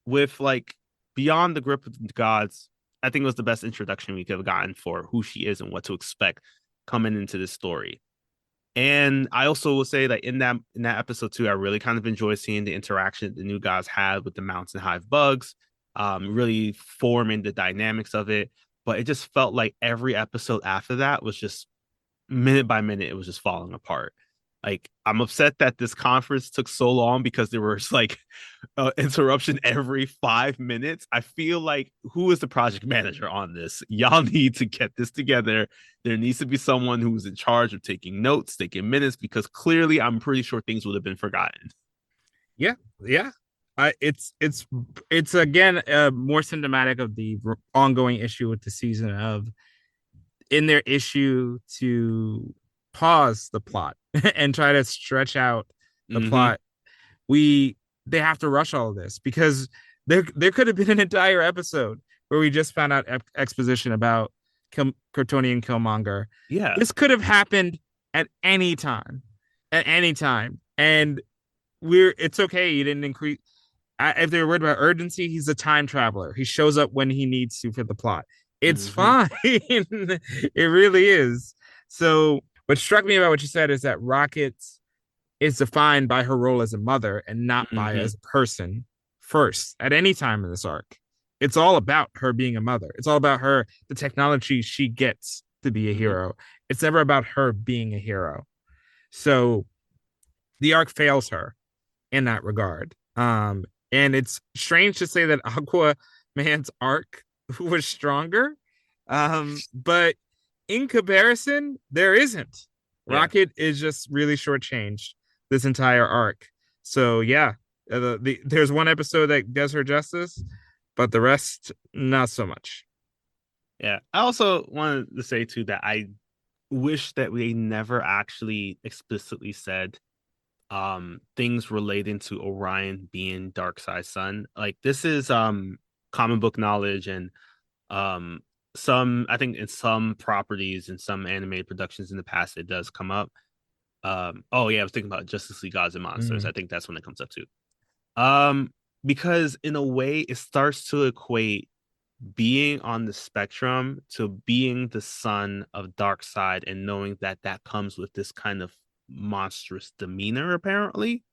S2: with like Beyond the Grip of the Gods, I think it was the best introduction we could have gotten for who she is and what to expect coming into this story. And I also will say that in that episode too, I really kind of enjoy seeing the interaction the new guys had with the Mountain Hive bugs, really forming the dynamics of it. But it just felt like every episode after that was just minute by minute, it was just falling apart. Like, I'm upset that this conference took so long because there was like interruption every 5 minutes. I feel like, who is the project manager on this? Y'all need to get this together. There needs to be someone who's in charge of taking notes, taking minutes, because clearly I'm pretty sure things would have been forgotten.
S1: Yeah. It's again more symptomatic of the ongoing issue with the season of, in their issue to pause the plot and try to stretch out the plot, they have to rush all of this, because there could have been an entire episode where we just found out exposition about Cortoni and Killmonger.
S2: Yeah,
S1: this could have happened at any time, and it's okay. You didn't increase. If they're worried about urgency, he's a time traveler. He shows up when he needs to for the plot. It's fine. It really is. So what struck me about what you said is that Rocket is defined by her role as a mother and not by as a person first at any time in this arc. It's all about her being a mother. It's all about her, the technology she gets to be a hero. It's never about her being a hero. So the arc fails her in that regard. And it's strange to say that Aquaman's arc was stronger. But in comparison, there isn't. Rocket is just really shortchanged this entire arc. So yeah, there's one episode that does her justice, but the rest, not so much.
S2: Yeah. I also wanted to say too that I wish that we never actually explicitly said things relating to Orion being Darkseid's son. Like, this is comic book knowledge, and I think in some properties and some animated productions in the past it does come up. I was thinking about Justice League Gods and Monsters. I think that's when it comes up too. Because in a way it starts to equate being on the spectrum to being the son of Darkseid, and knowing that comes with this kind of monstrous demeanor apparently.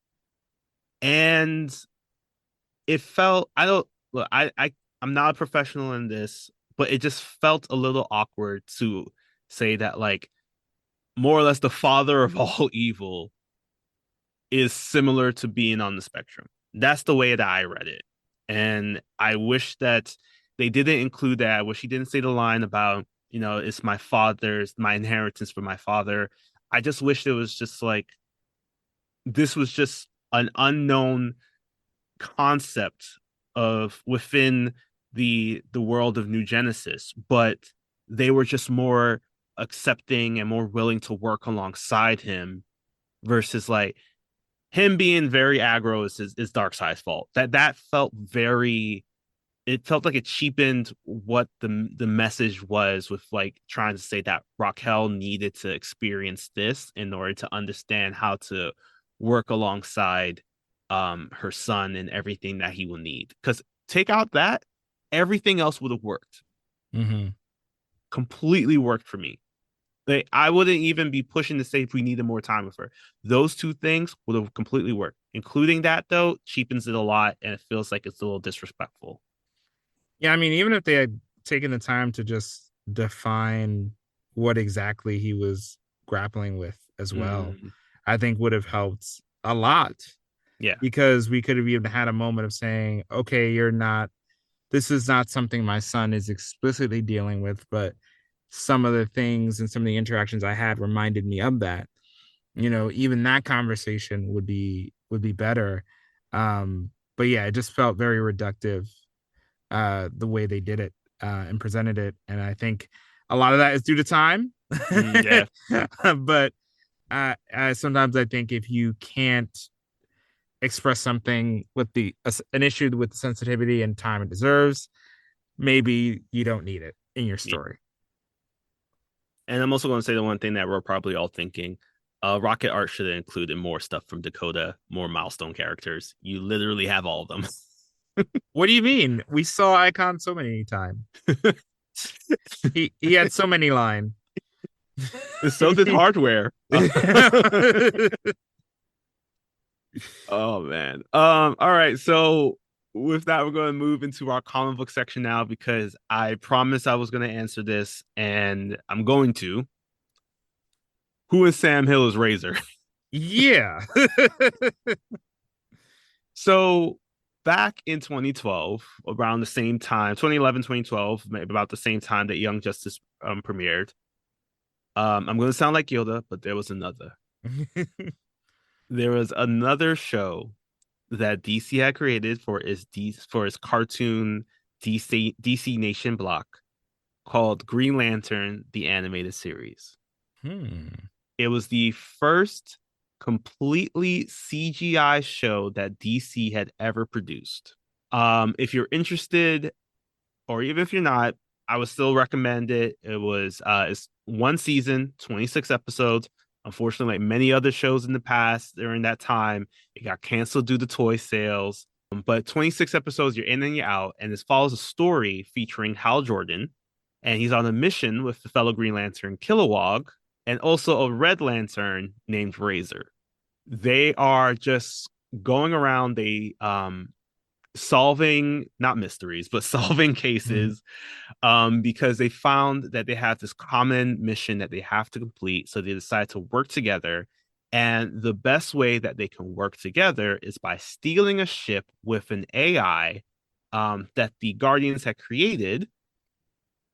S2: And it felt, I'm not a professional in this, but it just felt a little awkward to say that, like, more or less the father of all evil is similar to being on the spectrum. That's the way that I read it. And I wish that they didn't include that. I wish he didn't say the line about, it's my inheritance from my father. I just wish it was just like, this was just an unknown concept of within the world of New Genesis, but they were just more accepting and more willing to work alongside him, versus like him being very aggro is Darkseid's fault. That felt very, it felt like it cheapened what the message was, with like trying to say that Raquel needed to experience this in order to understand how to work alongside her son and everything that he will need. Because take out that, everything else would have worked. Completely worked for me. Like, I wouldn't even be pushing to say if we needed more time with her. Those two things would have completely worked. Including that, though, cheapens it a lot, and it feels like it's a little disrespectful.
S1: Yeah, I mean, even if they had taken the time to just define what exactly he was grappling with as well, I think would have helped a lot.
S2: Yeah.
S1: Because we could have even had a moment of saying, okay, this is not something my son is explicitly dealing with, but some of the things and some of the interactions I had reminded me of that. Even that conversation would be better. But yeah, it just felt very reductive, the way they did it and presented it. And I think a lot of that is due to time. But sometimes I think if you can't express something with an issue with the sensitivity and time it deserves, maybe you don't need it in your story.
S2: And I'm also going to say the one thing that we're probably all thinking. Rocket Art should have included more stuff from Dakota, more milestone characters. You literally have all of them.
S1: What do you mean? We saw Icon so many times. he had so many lines.
S2: So did Hardware. Oh man. All right. So with that, we're going to move into our comic book section now because I promised I was going to answer this, and I'm going to. Who is Sam Hill as Razor?
S1: Yeah.
S2: So back in 2012, around the same time, 2011, 2012, maybe about the same time that Young Justice premiered. I'm going to sound like Yoda, but there was another. There was another show that DC had created for its cartoon DC Nation block called Green Lantern, the animated series. It was the first completely CGI show that DC had ever produced. If you're interested, or even if you're not, I would still recommend it. It's one season, 26 episodes. Unfortunately, like many other shows in the past during that time, it got canceled due to toy sales. But 26 episodes, you're in and you're out, and this follows a story featuring Hal Jordan, and he's on a mission with the fellow Green Lantern Kilowog, and also a Red Lantern named Razor. They are just going around, solving not mysteries but solving cases because they found that they have this common mission that they have to complete, so they decide to work together, and the best way that they can work together is by stealing a ship with an AI that the Guardians had created,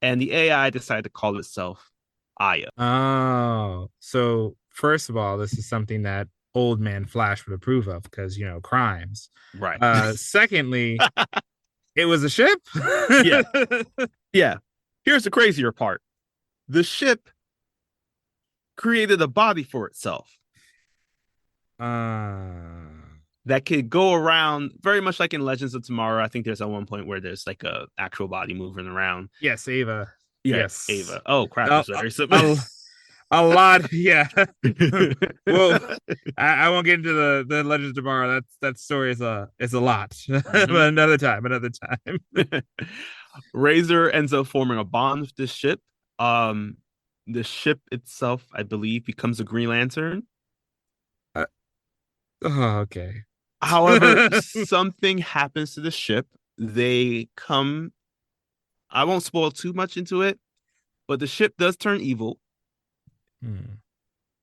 S2: and the AI decided to call itself Aya.
S1: Oh, so first of all, this is something that old man Flash would approve of because, crimes.
S2: Right.
S1: Secondly, it was a ship.
S2: Yeah. Here's the crazier part. The ship created a body for itself that could go around very much like in Legends of Tomorrow. I think there's at one point where there's like a actual body moving around.
S1: Yes, Ava.
S2: Yeah,
S1: Yes,
S2: Ava. Oh crap!
S1: A lot. Yeah. Well, I won't get into the Legends of Tomorrow. That story is a lot. But another time.
S2: Razor ends up forming a bond with this ship. The ship itself, I believe, becomes a Green Lantern.
S1: Okay.
S2: However, something happens to the ship. They come. I won't spoil too much into it, but the ship does turn evil.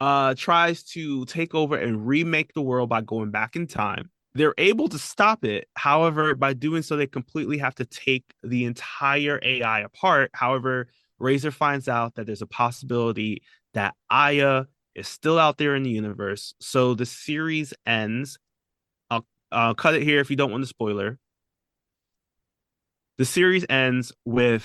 S2: Tries to take over and remake the world by going back in time. They're able to stop it. However, by doing so, they completely have to take the entire AI apart. However, Razor finds out that there's a possibility that Aya is still out there in the universe. So the series ends. I'll cut it here if you don't want a spoiler. The series ends with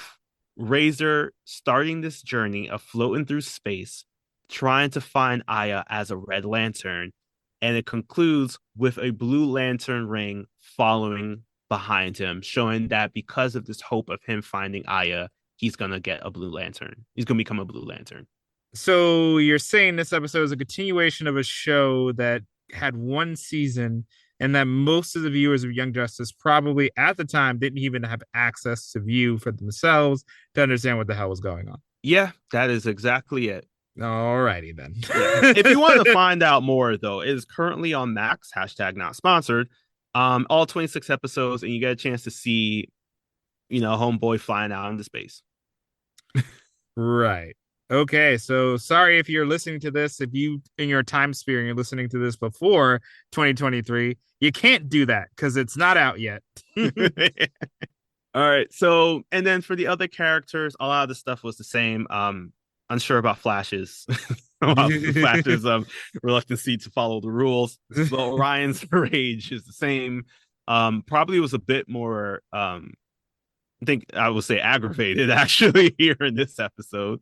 S2: Razor starting this journey of floating through space, trying to find Aya as a Red Lantern, and it concludes with a Blue Lantern ring following behind him, showing that because of this hope of him finding Aya, he's gonna get a Blue Lantern. He's gonna become a Blue Lantern.
S1: So you're saying this episode is a continuation of a show that had one season, and that most of the viewers of Young Justice probably at the time didn't even have access to view for themselves to understand what the hell was going on.
S2: Yeah, that is exactly it.
S1: Alrighty then.
S2: Yeah. If you want to find out more, though, it is currently on Max, #not sponsored. All 26 episodes, and you get a chance to see, homeboy flying out into space.
S1: Right. Okay, so sorry if you're listening to this, if you in your time sphere and you're listening to this before 2023, you can't do that because it's not out yet.
S2: All right, so and then for the other characters, a lot of the stuff was the same. Unsure about Flash's reluctancy to follow the rules. But Orion's rage is the same. Probably was a bit more I think I would say aggravated actually here in this episode.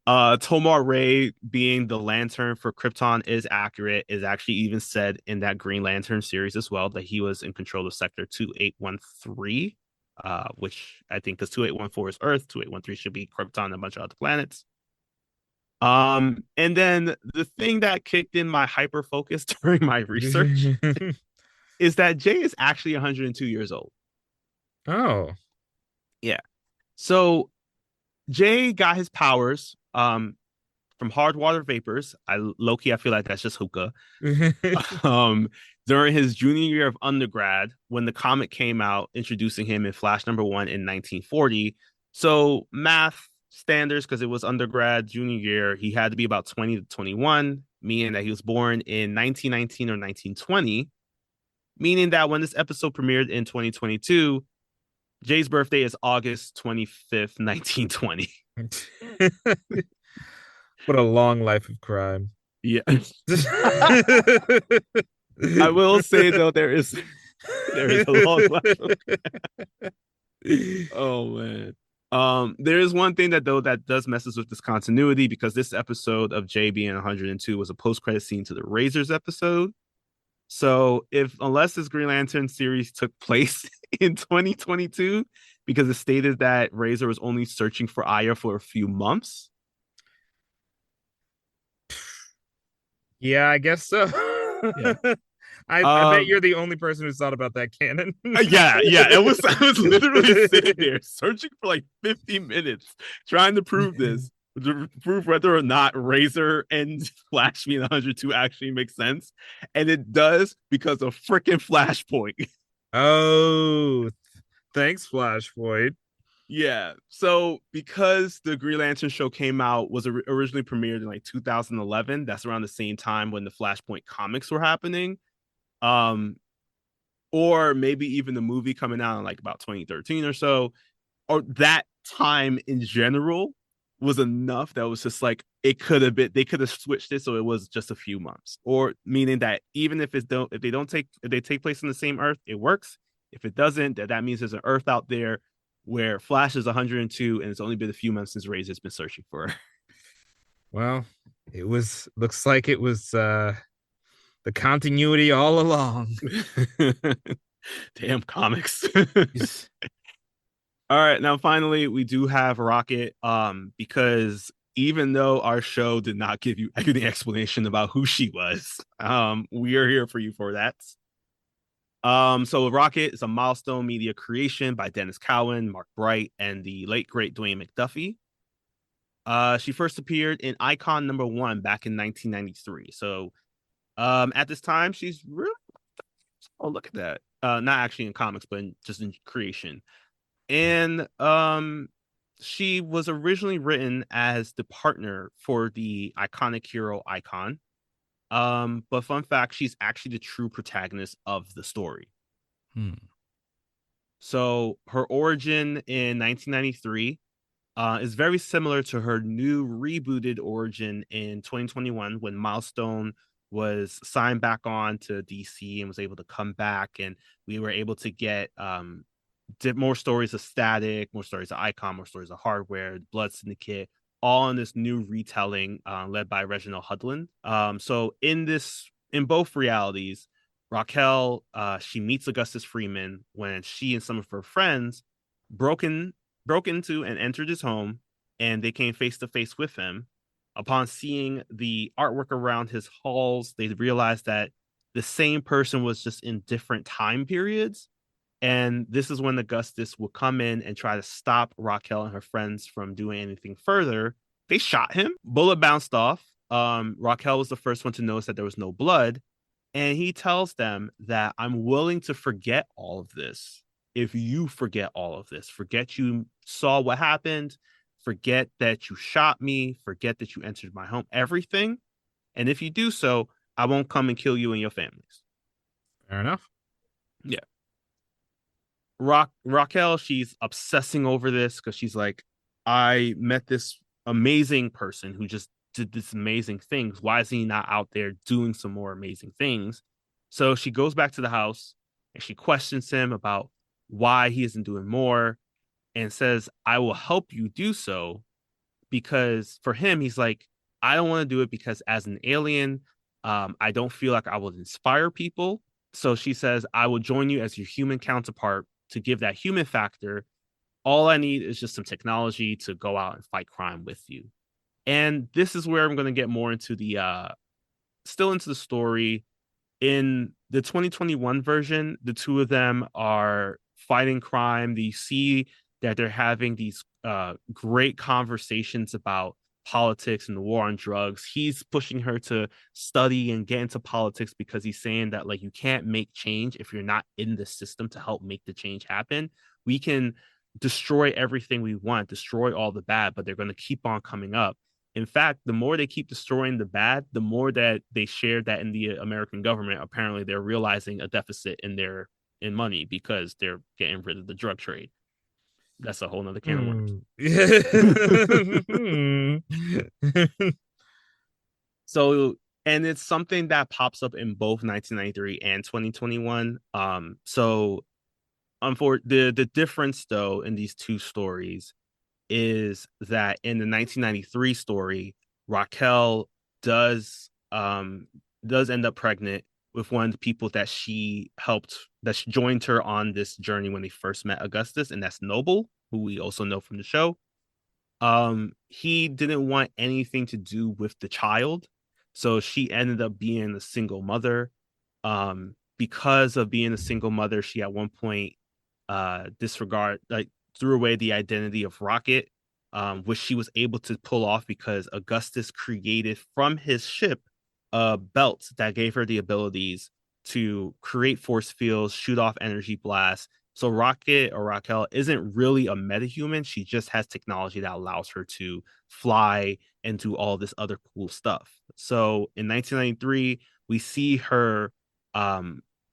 S2: Tomar Ray being the Lantern for Krypton is accurate. Is actually even said in that Green Lantern series as well that he was in control of Sector 2813, which I think because 2814 is Earth, 2813 should be Krypton and a bunch of other planets. And then the thing that kicked in my hyper focus during my research is that Jay is actually 102 years old.
S1: Oh.
S2: Yeah. So Jay got his powers from hard water vapors. I feel like that's just hookah. During his junior year of undergrad, when the comic came out introducing him in Flash #1 in 1940. So math standards, because it was undergrad junior year, he had to be about 20 to 21, meaning that he was born in 1919 or 1920, meaning that when this episode premiered in 2022, Jay's birthday is August 25th, 1920.
S1: What a long life of crime.
S2: Yeah. I will say though, there is a long life of crime. Oh man. There is one thing that does messes with this continuity, because this episode of Jay being 102 was a post-credit scene to the Razors episode. So unless this Green Lantern series took place in 2022, because it stated that Razor was only searching for Aya for a few months.
S1: Yeah, I guess so.
S2: Yeah.
S1: I bet you're the only person who's thought about that canon.
S2: Yeah. I was literally sitting there searching for like 50 minutes trying to prove this, to prove whether or not Razor and Flash being 102 actually makes sense. And it does, because of freaking Flashpoint.
S1: Oh, thanks, Flashpoint.
S2: Yeah. So because the Green Lantern show came out, was originally premiered in like 2011. That's around the same time when the Flashpoint comics were happening. Or maybe even the movie coming out in like about 2013 or so, or that time in general was enough that was just like, they could have switched it so it was just a few months, or meaning that even if they take place on the same Earth, it works. If it doesn't, that means there's an Earth out there where Flash is 102 and it's only been a few months since Razor's been searching for her.
S1: Well, looks like it was the continuity all along.
S2: Damn comics. All right, now finally we do have Rocket, because even though our show did not give you any explanation about who she was, we are here for you for that. So Rocket is a Milestone Media creation by Dennis Cowan, Mark Bright, and the late great Dwayne McDuffie. She first appeared in Icon #1 back in 1993. So at this time, she's really, oh, look at that. Not actually in comics, but just in creation. And she was originally written as the partner for the iconic hero Icon. But fun fact, she's actually the true protagonist of the story. So her origin in 1993 is very similar to her new rebooted origin in 2021, when Milestone was signed back on to DC and was able to come back, and we were able to get more stories of Static, more stories of Icon, more stories of Hardware, Blood Syndicate, all in this new retelling led by Reginald Hudlin. So in both realities, Raquel, she meets Augustus Freeman when she and some of her friends broke into and entered his home, and they came face to face with him. Upon seeing the artwork around his halls, they realized that the same person was just in different time periods. And this is when Augustus will come in and try to stop Raquel and her friends from doing anything further. They shot him. Bullet bounced off. Raquel was the first one to notice that there was no blood. And he tells them that, I'm willing to forget all of this if you forget all of this. Forget you saw what happened. Forget that you shot me. Forget that you entered my home. Everything. And if you do so, I won't come and kill you and your families.
S1: Fair enough.
S2: Yeah. Raquel, she's obsessing over this because she's like, I met this amazing person who just did this amazing things. Why is he not out there doing some more amazing things? So she goes back to the house and she questions him about why he isn't doing more, and says, I will help you do so, because for him, he's like, I don't want to do it because as an alien, I don't feel like I will inspire people. So she says, I will join you as your human counterpart to give that human factor. All I need is just some technology to go out and fight crime with you. And this is where I'm going to get more into the still into the story. In the 2021 version, the two of them are fighting crime. You see that they're having these great conversations about politics and the war on drugs. He's pushing her to study and get into politics because he's saying that, like, you can't make change if you're not in the system to help make the change happen. We can destroy everything we want, destroy all the bad, but they're going to keep on coming up. In fact, the more they keep destroying the bad, the more that they share that in the American government, apparently they're realizing a deficit in money because they're getting rid of the drug trade. That's a whole nother can of worms. So, and it's something that pops up in both 1993 and 2021. So the difference though in these two stories is that in the 1993 story, Raquel does end up pregnant with one of the people that she joined her on this journey when they first met Augustus, and that's Noble, who we also know from the show. He didn't want anything to do with the child, so she ended up being a single mother. Because of being a single mother, she at one point threw away the identity of Rocket, which she was able to pull off because Augustus created from his ship a belt that gave her the abilities to create force fields, shoot off energy blasts. So Rocket, or Raquel, isn't really a metahuman. She just has technology that allows her to fly and do all this other cool stuff. So in 1993, we see her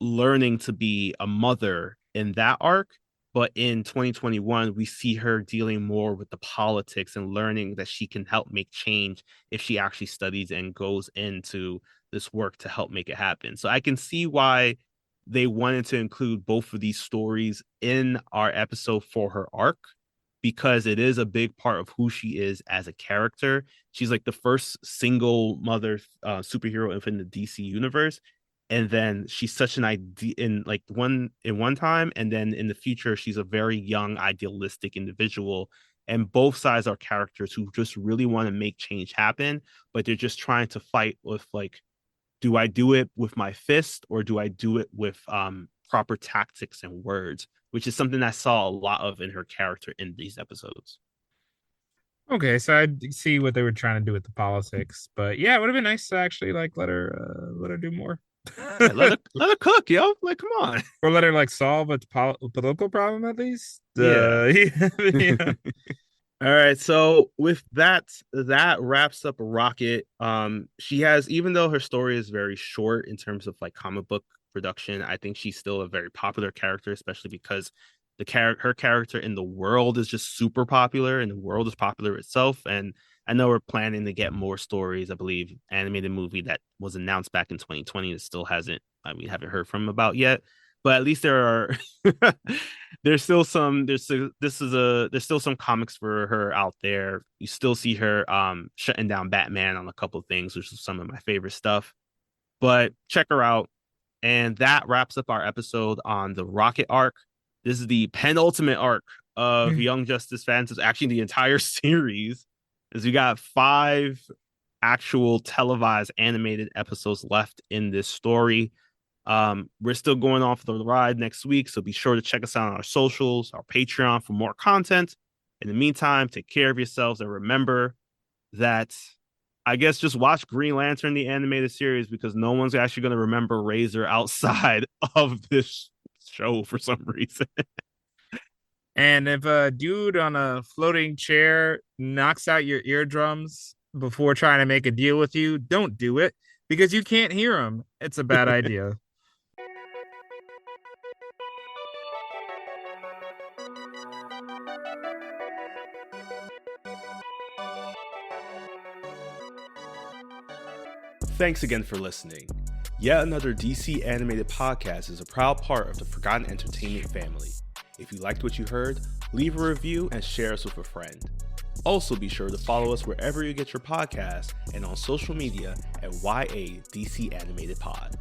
S2: learning to be a mother in that arc. But in 2021, we see her dealing more with the politics and learning that she can help make change if she actually studies and goes into this work to help make it happen. So I can see why they wanted to include both of these stories in our episode for her arc, because it is a big part of who she is as a character. She's like the first single mother superhero in the DC universe. And then she's such an idea in one time, and then in the future she's a very young, idealistic individual. And both sides are characters who just really want to make change happen, but they're just trying to fight with, like, do I do it with my fist or do I do it with proper tactics and words, which is something I saw a lot of in her character in these episodes.
S1: Okay, so I see what they were trying to do with the politics, but yeah, it would have been nice to actually like let her do more.
S2: Yeah, let her cook, yo. Like, come on.
S1: Or let her like solve a political problem at least.
S2: Yeah.
S1: Yeah.
S2: All right, so with that wraps up Rocket. She has, even though her story is very short in terms of like comic book production, I think she's still a very popular character, especially because her character in the world is just super popular, and the world is popular itself. And I know we're planning to get more stories. I believe animated movie that was announced back in 2020 that still haven't heard from about yet. But at least there's still some comics for her out there. You still see her shutting down Batman on a couple of things, which is some of my favorite stuff. But check her out. And that wraps up our episode on the Rocket arc. This is the penultimate arc of Young Justice fans. It's actually the entire series, as we got 5 actual televised animated episodes left in this story. We're still going on for the ride next week, so be sure to check us out on our socials, our Patreon for more content. In the meantime, take care of yourselves, and remember that, I guess, just watch Green Lantern, the animated series, because no one's actually going to remember Razor outside of this show for some reason.
S1: And if a dude on a floating chair knocks out your eardrums before trying to make a deal with you, don't do it, because you can't hear him. It's a bad idea.
S2: Thanks again for listening. Yet Another DC Animated Podcast is a proud part of the Forgotten Entertainment family. If you liked what you heard, leave a review and share us with a friend. Also, be sure to follow us wherever you get your podcasts and on social media at YADC Animated Pod.